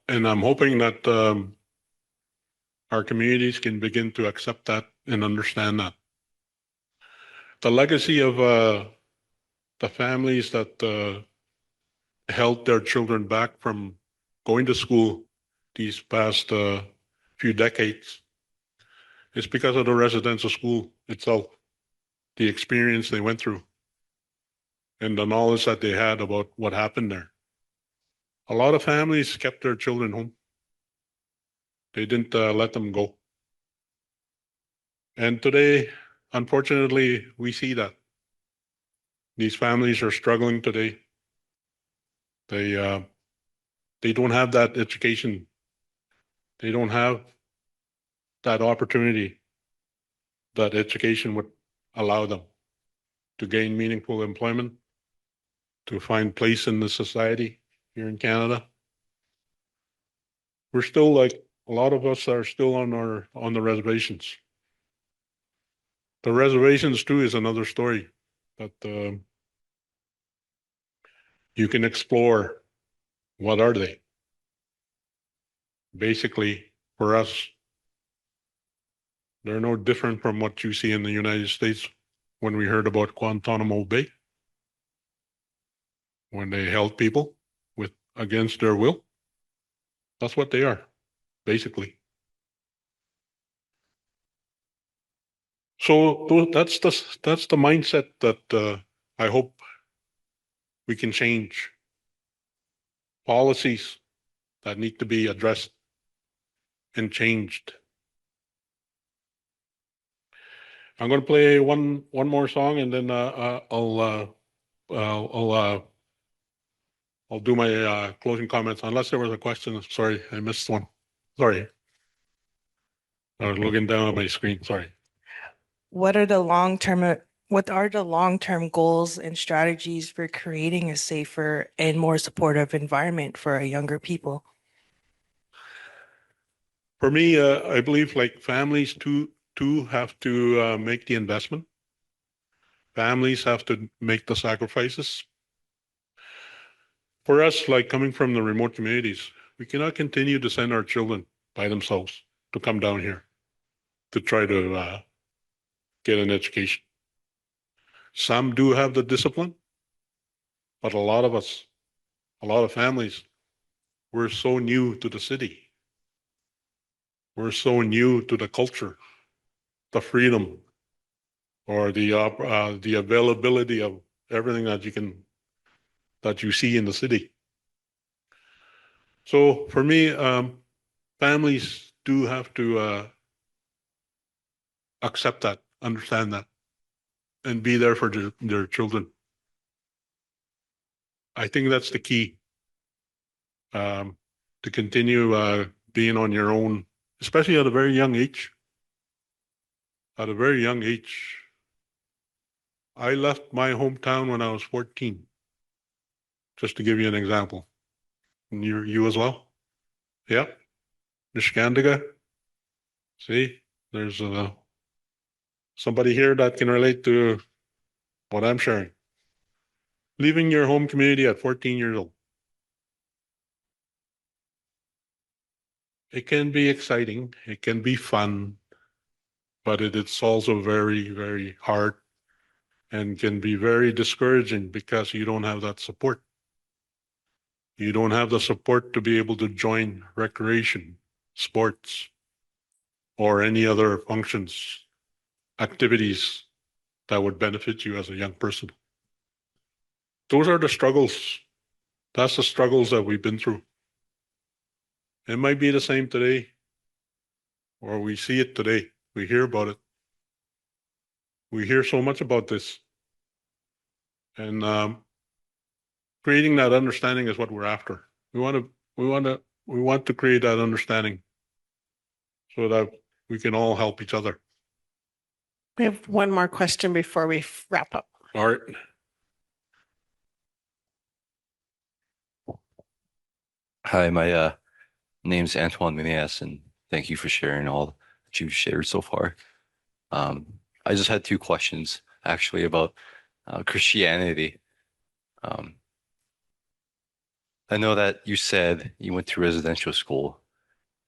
And I'm hoping that our communities can begin to accept that and understand that. The legacy of the families that held their children back from going to school these past few decades is because of the residential school itself, the experience they went through, and the knowledge that they had about what happened there. A lot of families kept their children home. They didn't let them go. And today, unfortunately, we see that. These families are struggling today. They don't have that education. They don't have that opportunity that education would allow them to gain meaningful employment, to find place in the society here in Canada. We're still, like a lot of us are still on the reservations. The reservations too is another story that you can explore. What are they? Basically, for us, they're no different from what you see in the United States when we heard about Guantanamo Bay, when they held people against their will. That's what they are, basically. So that's the mindset that I hope we can change. Policies that need to be addressed and changed. I'm going to play one more song, and then I'll do my closing comments. Unless there was a question, sorry, I missed one. Sorry, I was looking down at my screen. Sorry. What are the long-term goals and strategies for creating a safer and more supportive environment for our younger people? For me, I believe like families too have to make the investment. Families have to make the sacrifices. For us, like coming from the remote communities, we cannot continue to send our children by themselves to come down here to try to get an education. Some do have the discipline, but a lot of us a lot of families, we're so new to the city. We're so new to the culture, the freedom, or the availability of everything that you see in the city. So for me, families do have to accept that, understand that, and be there for their children. I think that's the key, to continue being on your own, especially at a very young age. At a very young age, I left my hometown when I was 14, just to give you an example. And you as well? Yeah. Niskandiga. See, there's somebody here that can relate to what I'm sharing. Leaving your home community at 14 years old. It can be exciting, it can be fun, but it's also very, very hard and can be very discouraging because you don't have that support. You don't have the support to be able to join recreation, sports, or any other functions, activities that would benefit you as a young person. Those are the struggles. That's the struggles that we've been through. It might be the same today, or we see it today. We hear about it. We hear so much about this. And creating that understanding is what we're after. We want to create that understanding so that we can all help each other. We have one more question before we wrap up. All right. Hi, my name's Antoine Minias, and thank you for sharing all that you've shared so far. I just had two questions actually about Christianity. I know that you said you went to residential school,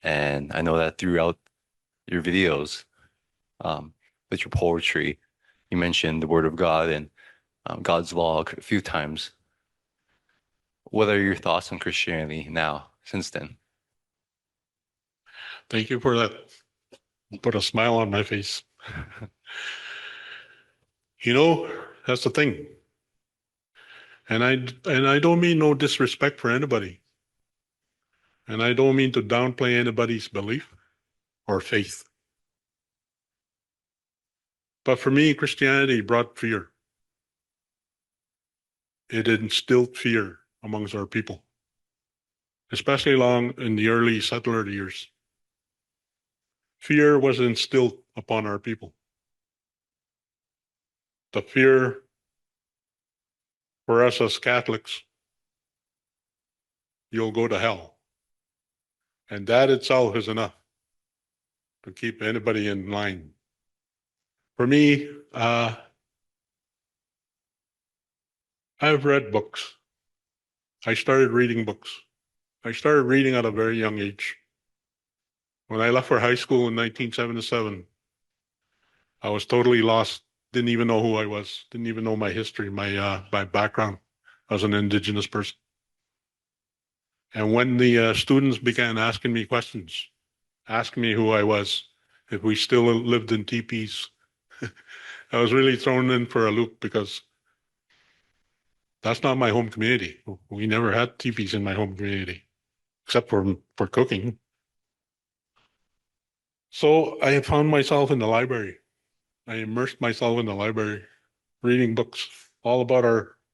and I know that throughout your videos, with your poetry, you mentioned the Word of God and God's law a few times. What are your thoughts on Christianity now, since then? Thank you for that. Put a smile on my face. You know, that's the thing. And I don't mean no disrespect for anybody. And I don't mean to downplay anybody's belief or faith. But for me, Christianity brought fear. It instilled fear amongst our people, especially along in the early settler years. Fear was instilled upon our people. The fear for us as Catholics, you'll go to hell. And that itself is enough to keep anybody in line. For me, I've read books. I started reading books. I started reading at a very young age. When I left for high school in 1977, I was totally lost. Didn't even know who I was. Didn't even know my history, my background as an Indigenous person. And when the students began asking me questions, asking me who I was, if we still lived in teepees, I was really thrown in for a loop because that's not my home community. We never had teepees in my home community, except for cooking. So I found myself in the library. I immersed myself in the library, reading books all about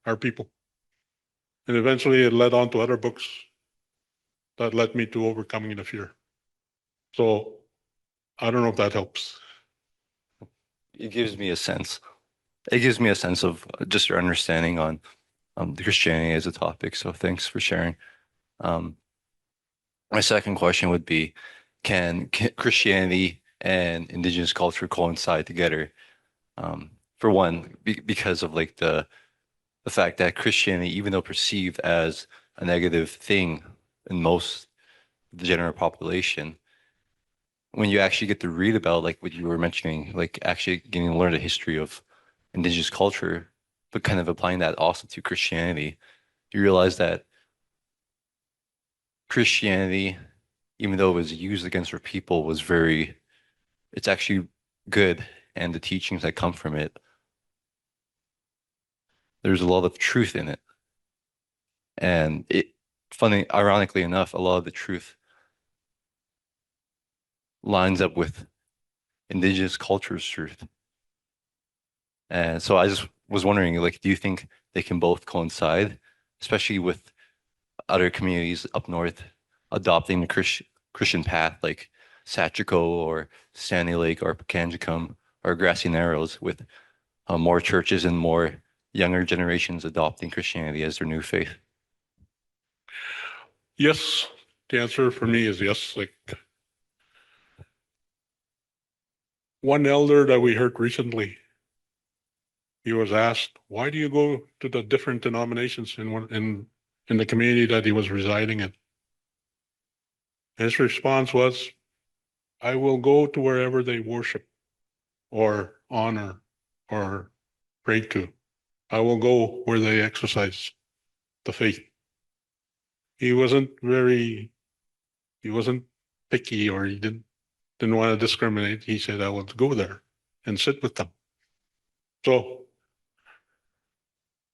our people. And eventually it led on to other books that led me to overcoming the fear. So I don't know if that helps. It gives me a sense. It gives me a sense of just your understanding on the Christianity as a topic. So thanks for sharing. My second question would be, can Christianity and Indigenous culture coincide together? For one, because of like the fact that Christianity, even though perceived as a negative thing in most of the general population, when you actually get to read about like what you were mentioning, like actually getting to learn the history of Indigenous culture, but kind of applying that also to Christianity, you realize that Christianity, even though it was used against our people, was it's actually good, and the teachings that come from it, there's a lot of truth in it. And ironically enough, a lot of the truth lines up with indigenous culture's truth. And so I just was wondering, like, do you think they can both coincide, especially with other communities up north adopting the Christian path, like Sachico or Sandy Lake or Pekanjicum or Grassy Narrows, with more churches and more younger generations adopting Christianity as their new faith? Yes, the answer for me is yes. Like one elder that we heard recently, he was asked, "Why do you go to the different denominations in the community that he was residing in?" His response was, "I will go to wherever they worship or honor or pray to. I will go where they exercise the faith." He wasn't picky, or he didn't want to discriminate. He said, "I will go there and sit with them." So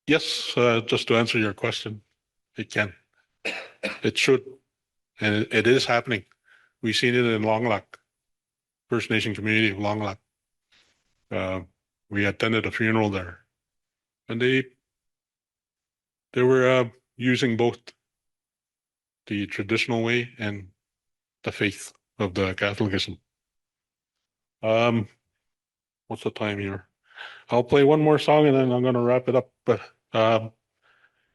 yes, just to answer your question, it can, it should, and it is happening. We've seen it in Long Lac, First Nation community of Long Lac. We attended a funeral there, and they were using both the traditional way and the faith of the Catholicism. What's the time here? I'll play one more song and then I'm going to wrap it up. But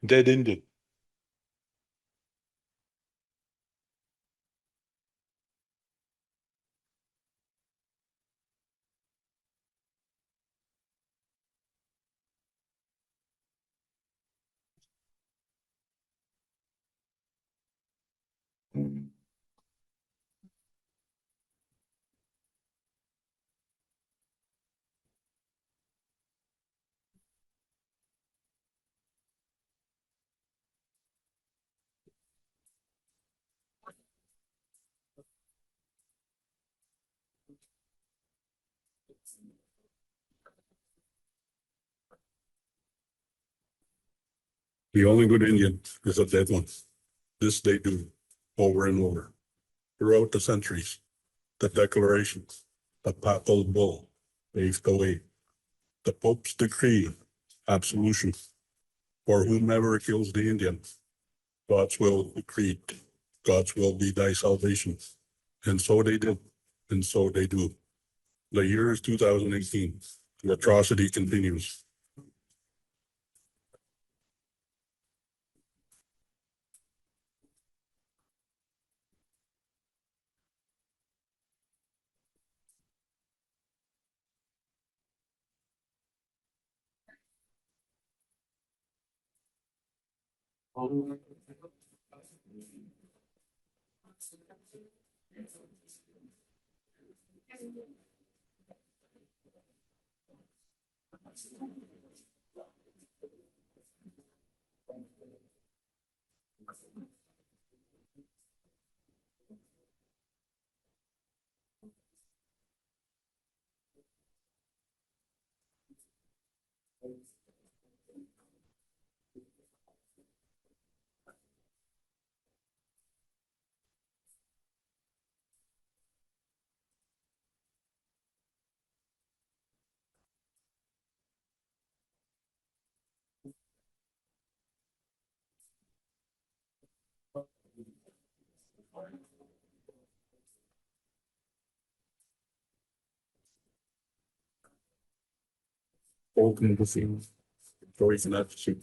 Dead Indian. The only good Indian is a dead one. This they do over and over. Throughout the centuries, the declarations, the papal bull paved the way. The Pope's decree, absolution. For whomever kills the Indian, God's will decreed. God's will be thy salvation. And so they did, and so they do. The year is 2018. The atrocity continues. Open the field. Joyce Natchie,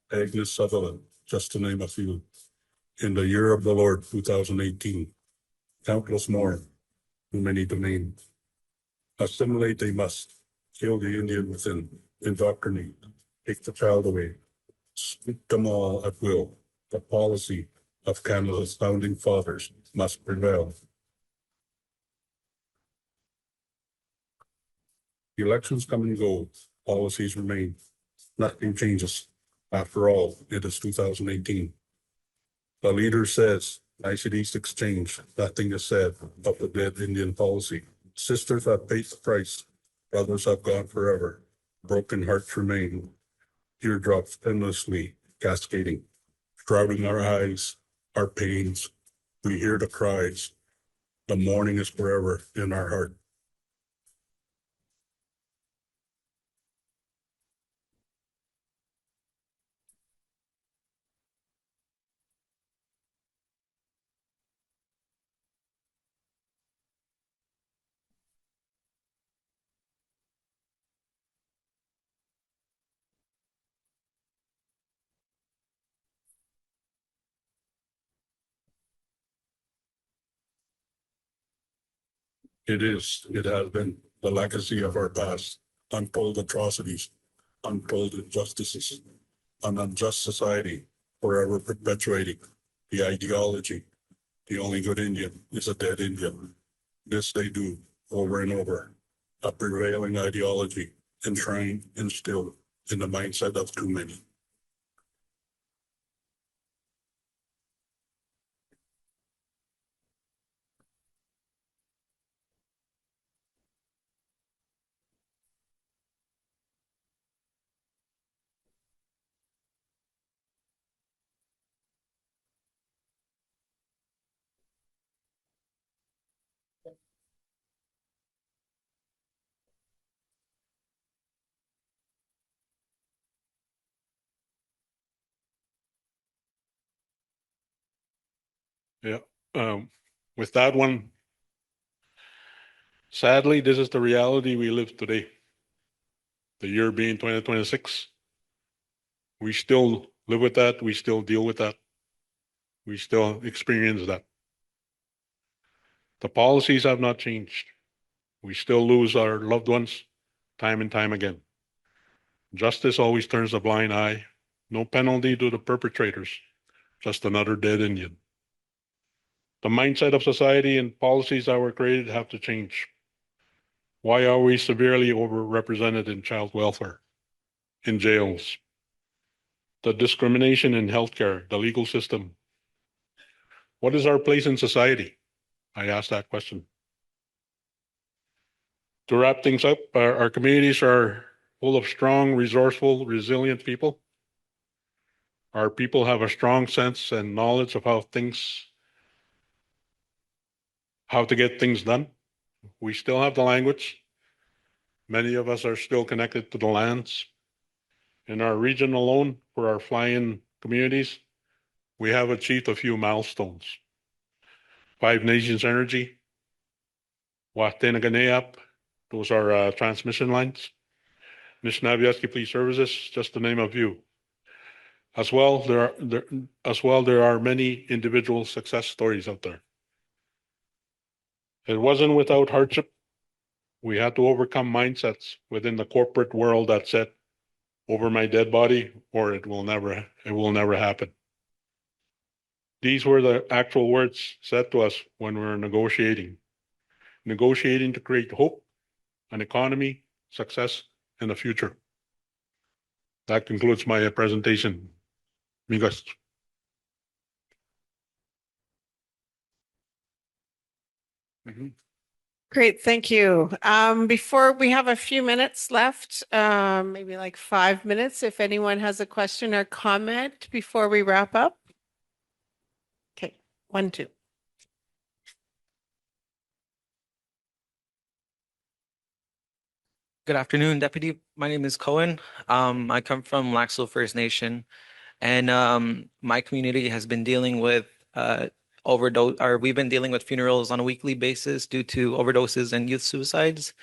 Agnes Sutherland, just to name a few. In the year of the Lord 2018, countless more, too many to name. Assimilate they must, kill the Indian within, indoctrinate, take the child away, sweep them all at will. The policy of Canada's founding fathers must prevail. Elections come and go, policies remain. Nothing changes. After all, it is 2018. The leader says, niceties exchanged, nothing is said of the dead Indian policy. Sisters have paid the price, brothers have gone forever, broken hearts remain, teardrops endlessly cascading, shrouding our eyes, our pains. We hear the cries. The mourning is forever in our heart. It is, it has been the legacy of our past, untold atrocities, untold injustices, an unjust society forever perpetuating the ideology. The only good Indian is a dead Indian. This they do over and over. A prevailing ideology enshrined, instilled in the mindset of too many. Yeah. With that one, sadly, this is the reality we live today. The year being 2026. We still live with that. We still deal with that. We still experience that. The policies have not changed. We still lose our loved ones time and time again. Justice always turns a blind eye. No penalty to the perpetrators, just another dead Indian. The mindset of society and policies that were created have to change. Why are we severely overrepresented in child welfare, in jails? The discrimination in healthcare, the legal system. What is our place in society? I ask that question. To wrap things up, our communities are full of strong, resourceful, resilient people. Our people have a strong sense and knowledge of how to get things done. We still have the language. Many of us are still connected to the lands. In our region alone, for our fly-in communities, we have achieved a few milestones. 5 Nations Energy, Wahtenaganeyap, those are transmission lines. Nishnabioski Police Services, just to name a few. As well, there are many individual success stories out there. It wasn't without hardship. We had to overcome mindsets within the corporate world that said, over my dead body, or it will never happen. These were the actual words said to us when we were negotiating to create hope, an economy, success, and a future. That concludes my presentation. Amigos. Great, thank you. Before we have a few minutes left, maybe like 5 minutes, if anyone has a question or comment before we wrap up. Okay, 1, 2. Good afternoon, Deputy. My name is Cohen. I come from Laxo First Nation, and my community has been dealing with we've been dealing with funerals on a weekly basis due to overdoses and youth suicides.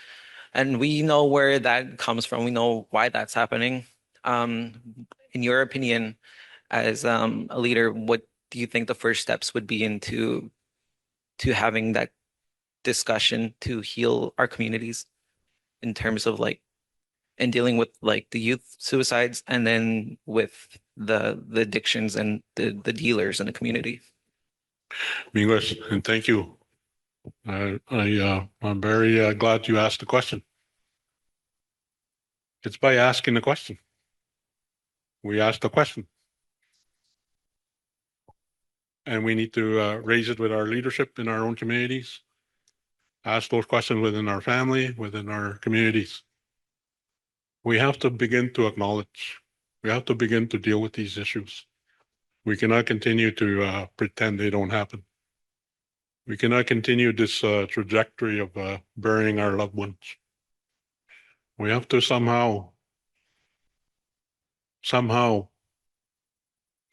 And we know where that comes from. We know why that's happening. In your opinion, as a leader, what do you think the first steps would be into having that discussion to heal our communities in terms of and dealing with the youth suicides and then with the addictions and the dealers in the community? Amigos, and thank you. I'm very glad you asked the question. It's by asking the question. We asked the question. and we need to raise it with our leadership in our own communities. Ask those questions within our family, within our communities. We have to begin to acknowledge. We have to begin to deal with these issues. We cannot continue to pretend they don't happen. We cannot continue this trajectory of burying our loved ones. We have to somehow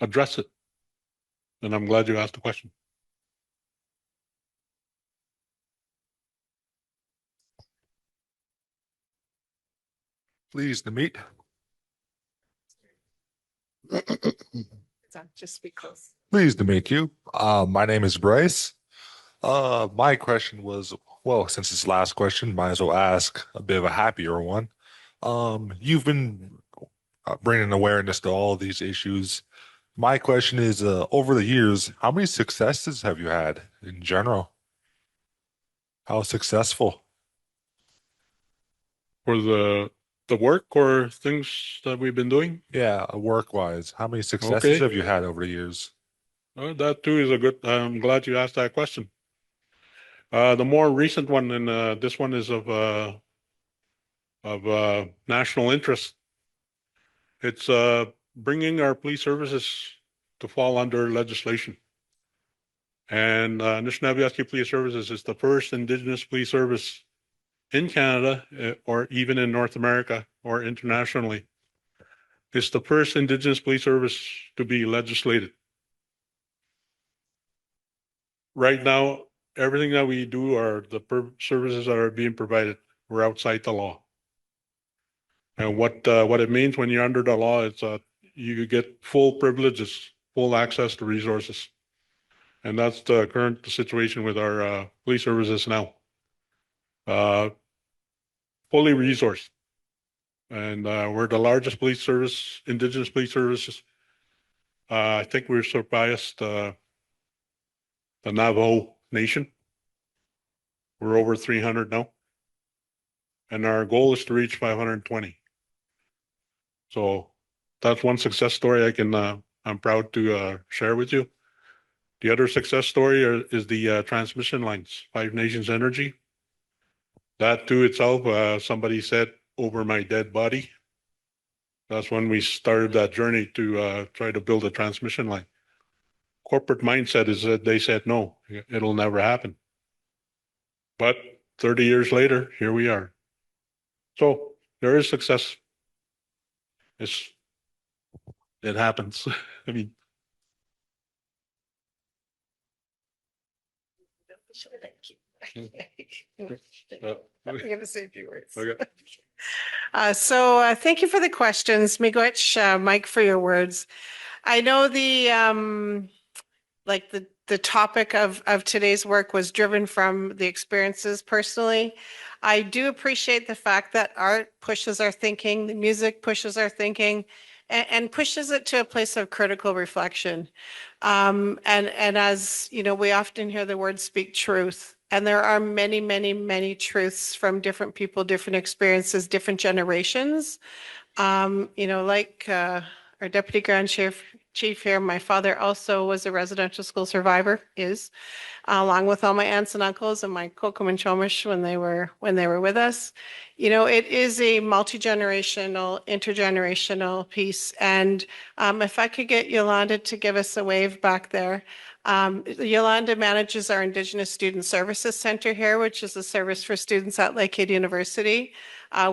address it. And I'm glad you asked the question. Pleased to meet. Just speak close. Pleased to meet you. My name is Bryce. My question was, well, since it's the last question, might as well ask a bit of a happier one. You've been bringing awareness to all these issues. My question is, over the years, how many successes have you had in general? How successful? For the work or things that we've been doing, Yeah, work-wise, how many successes Okay. have you had over the years? that too is a good. I'm glad you asked that question. The more recent one, and this one is of national interest. It's bringing our police services to fall under legislation. And Anishinaabe Police Services is the first Indigenous police service in Canada, or even in North America or internationally. It's the first Indigenous police service to be legislated. Right now, everything that we do are the services that are being provided. We're outside the law. And what it means when you're under the law is you get full privileges, full access to resources. And that's the current situation with our police services now. Fully resourced. And we're the largest police service, Indigenous police services. I think we're surpassed the Navajo Nation. We're over 300 now. And our goal is to reach 520. So that's one success story I'm proud to share with you. The other success story is the transmission lines, Five Nations Energy. That to itself, somebody said, over my dead body. That's when we started that journey to try to build a transmission line. Corporate mindset is that they said, no, it'll never happen. But 30 years later, here we are. So there is success. It happens. I mean, I'm going to say a few words. Okay. So thank you for the questions. Miigwech, Mike, for your words. I know the topic of today's work was driven from the experiences personally. I do appreciate the fact that art pushes our thinking, the music pushes our thinking, and pushes it to a place of critical reflection. And as you know, we often hear the word speak truth. And there are many, many, many truths from different people, different experiences, different generations. Like our Deputy Grand Chief here, my father also was a residential school survivor, along with all my aunts and uncles and my kokum and chomish when they were with us. It is a multi-generational, intergenerational piece. And if I could get Yolanda to give us a wave back there. Yolanda manages our Indigenous Student Services Center here, which is a service for students at Lakehead University.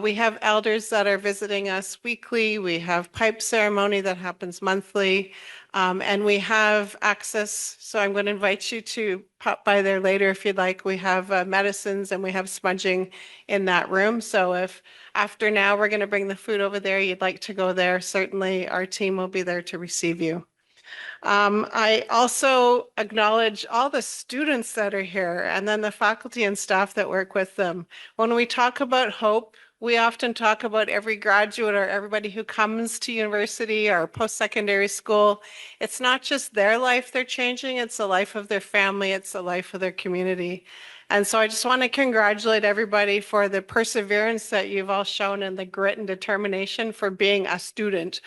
We have elders that are visiting us weekly. We have pipe ceremony that happens monthly. And we have access. So I'm going to invite you to pop by there later if you'd like. We have medicines and we have smudging in that room. So if after now we're going to bring the food over there, you'd like to go there, certainly our team will be there to receive you. I also acknowledge all the students that are here and then the faculty and staff that work with them. When we talk about hope, we often talk about every graduate or everybody who comes to university or post-secondary school. It's not just their life they're changing, it's the life of their family, it's the life of their community. And so I just want to congratulate everybody for the perseverance that you've all shown and the grit and determination for being a student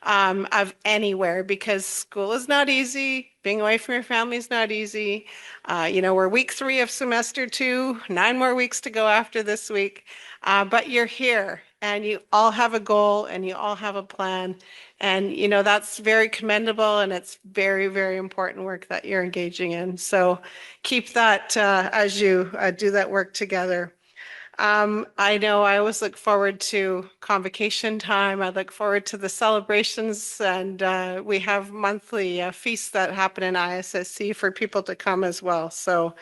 of anywhere, because school is not easy. Being away from your family is not easy. We're week 3 of semester 2, 9 more weeks to go after this week. But you're here and you all have a goal and you all have a plan. And, that's very commendable, and it's very, very important work that you're engaging in. So keep that as you do that work together. I know I always look forward to convocation time. I look forward to the celebrations, and we have monthly feasts that happen in ISSC for people to come as well. So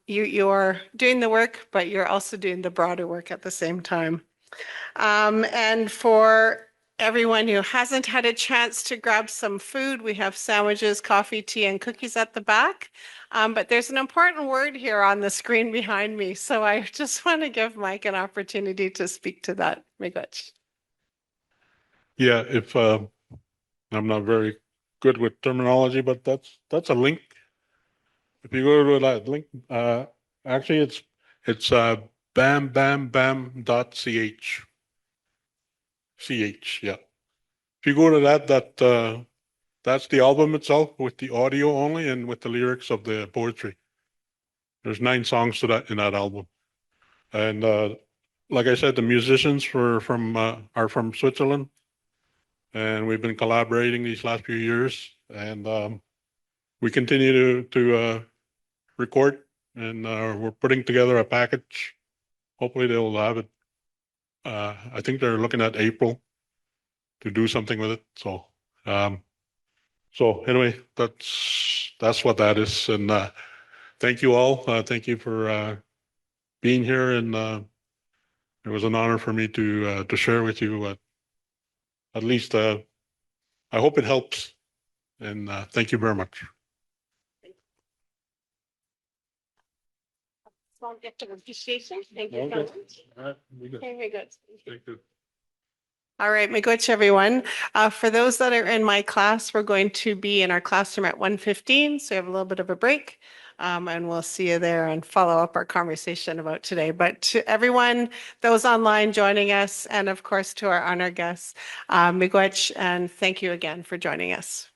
you're doing the work, but you're also doing the broader work at the same time. And for everyone who hasn't had a chance to grab some food, we have sandwiches, coffee, tea, and cookies at the back. But there's an important word here on the screen behind me. So I just want to give Mike an opportunity to speak to that. Miigwech. Yeah, if I'm not very good with terminology, but that's a link. If you go to that link, actually it's bambambam.ch. Yeah. If you go to that's the album itself with the audio only and with the lyrics of the poetry. There's 9 songs to that in that album. And like I said, the musicians are from Switzerland, and we've been collaborating these last few years, and we continue to record, and we're putting together a package. Hopefully they'll have it. I think they're looking at April to do something with it. So anyway, that's what that is. And thank you all. Thank you for being here, and it was an honor for me to share with you. At least I hope it helps. And thank you very much. Small gift of appreciation. Thank you so Okay. much. All right. Very good. Thank you. All right, miigwech, everyone. For those that are in my class, we're going to be in our classroom at 1:15, so you have a little bit of a break, and we'll see you there and follow up our conversation about today. But to everyone, those online joining us, and of course to our honored guests, miigwech, and thank you again for joining us.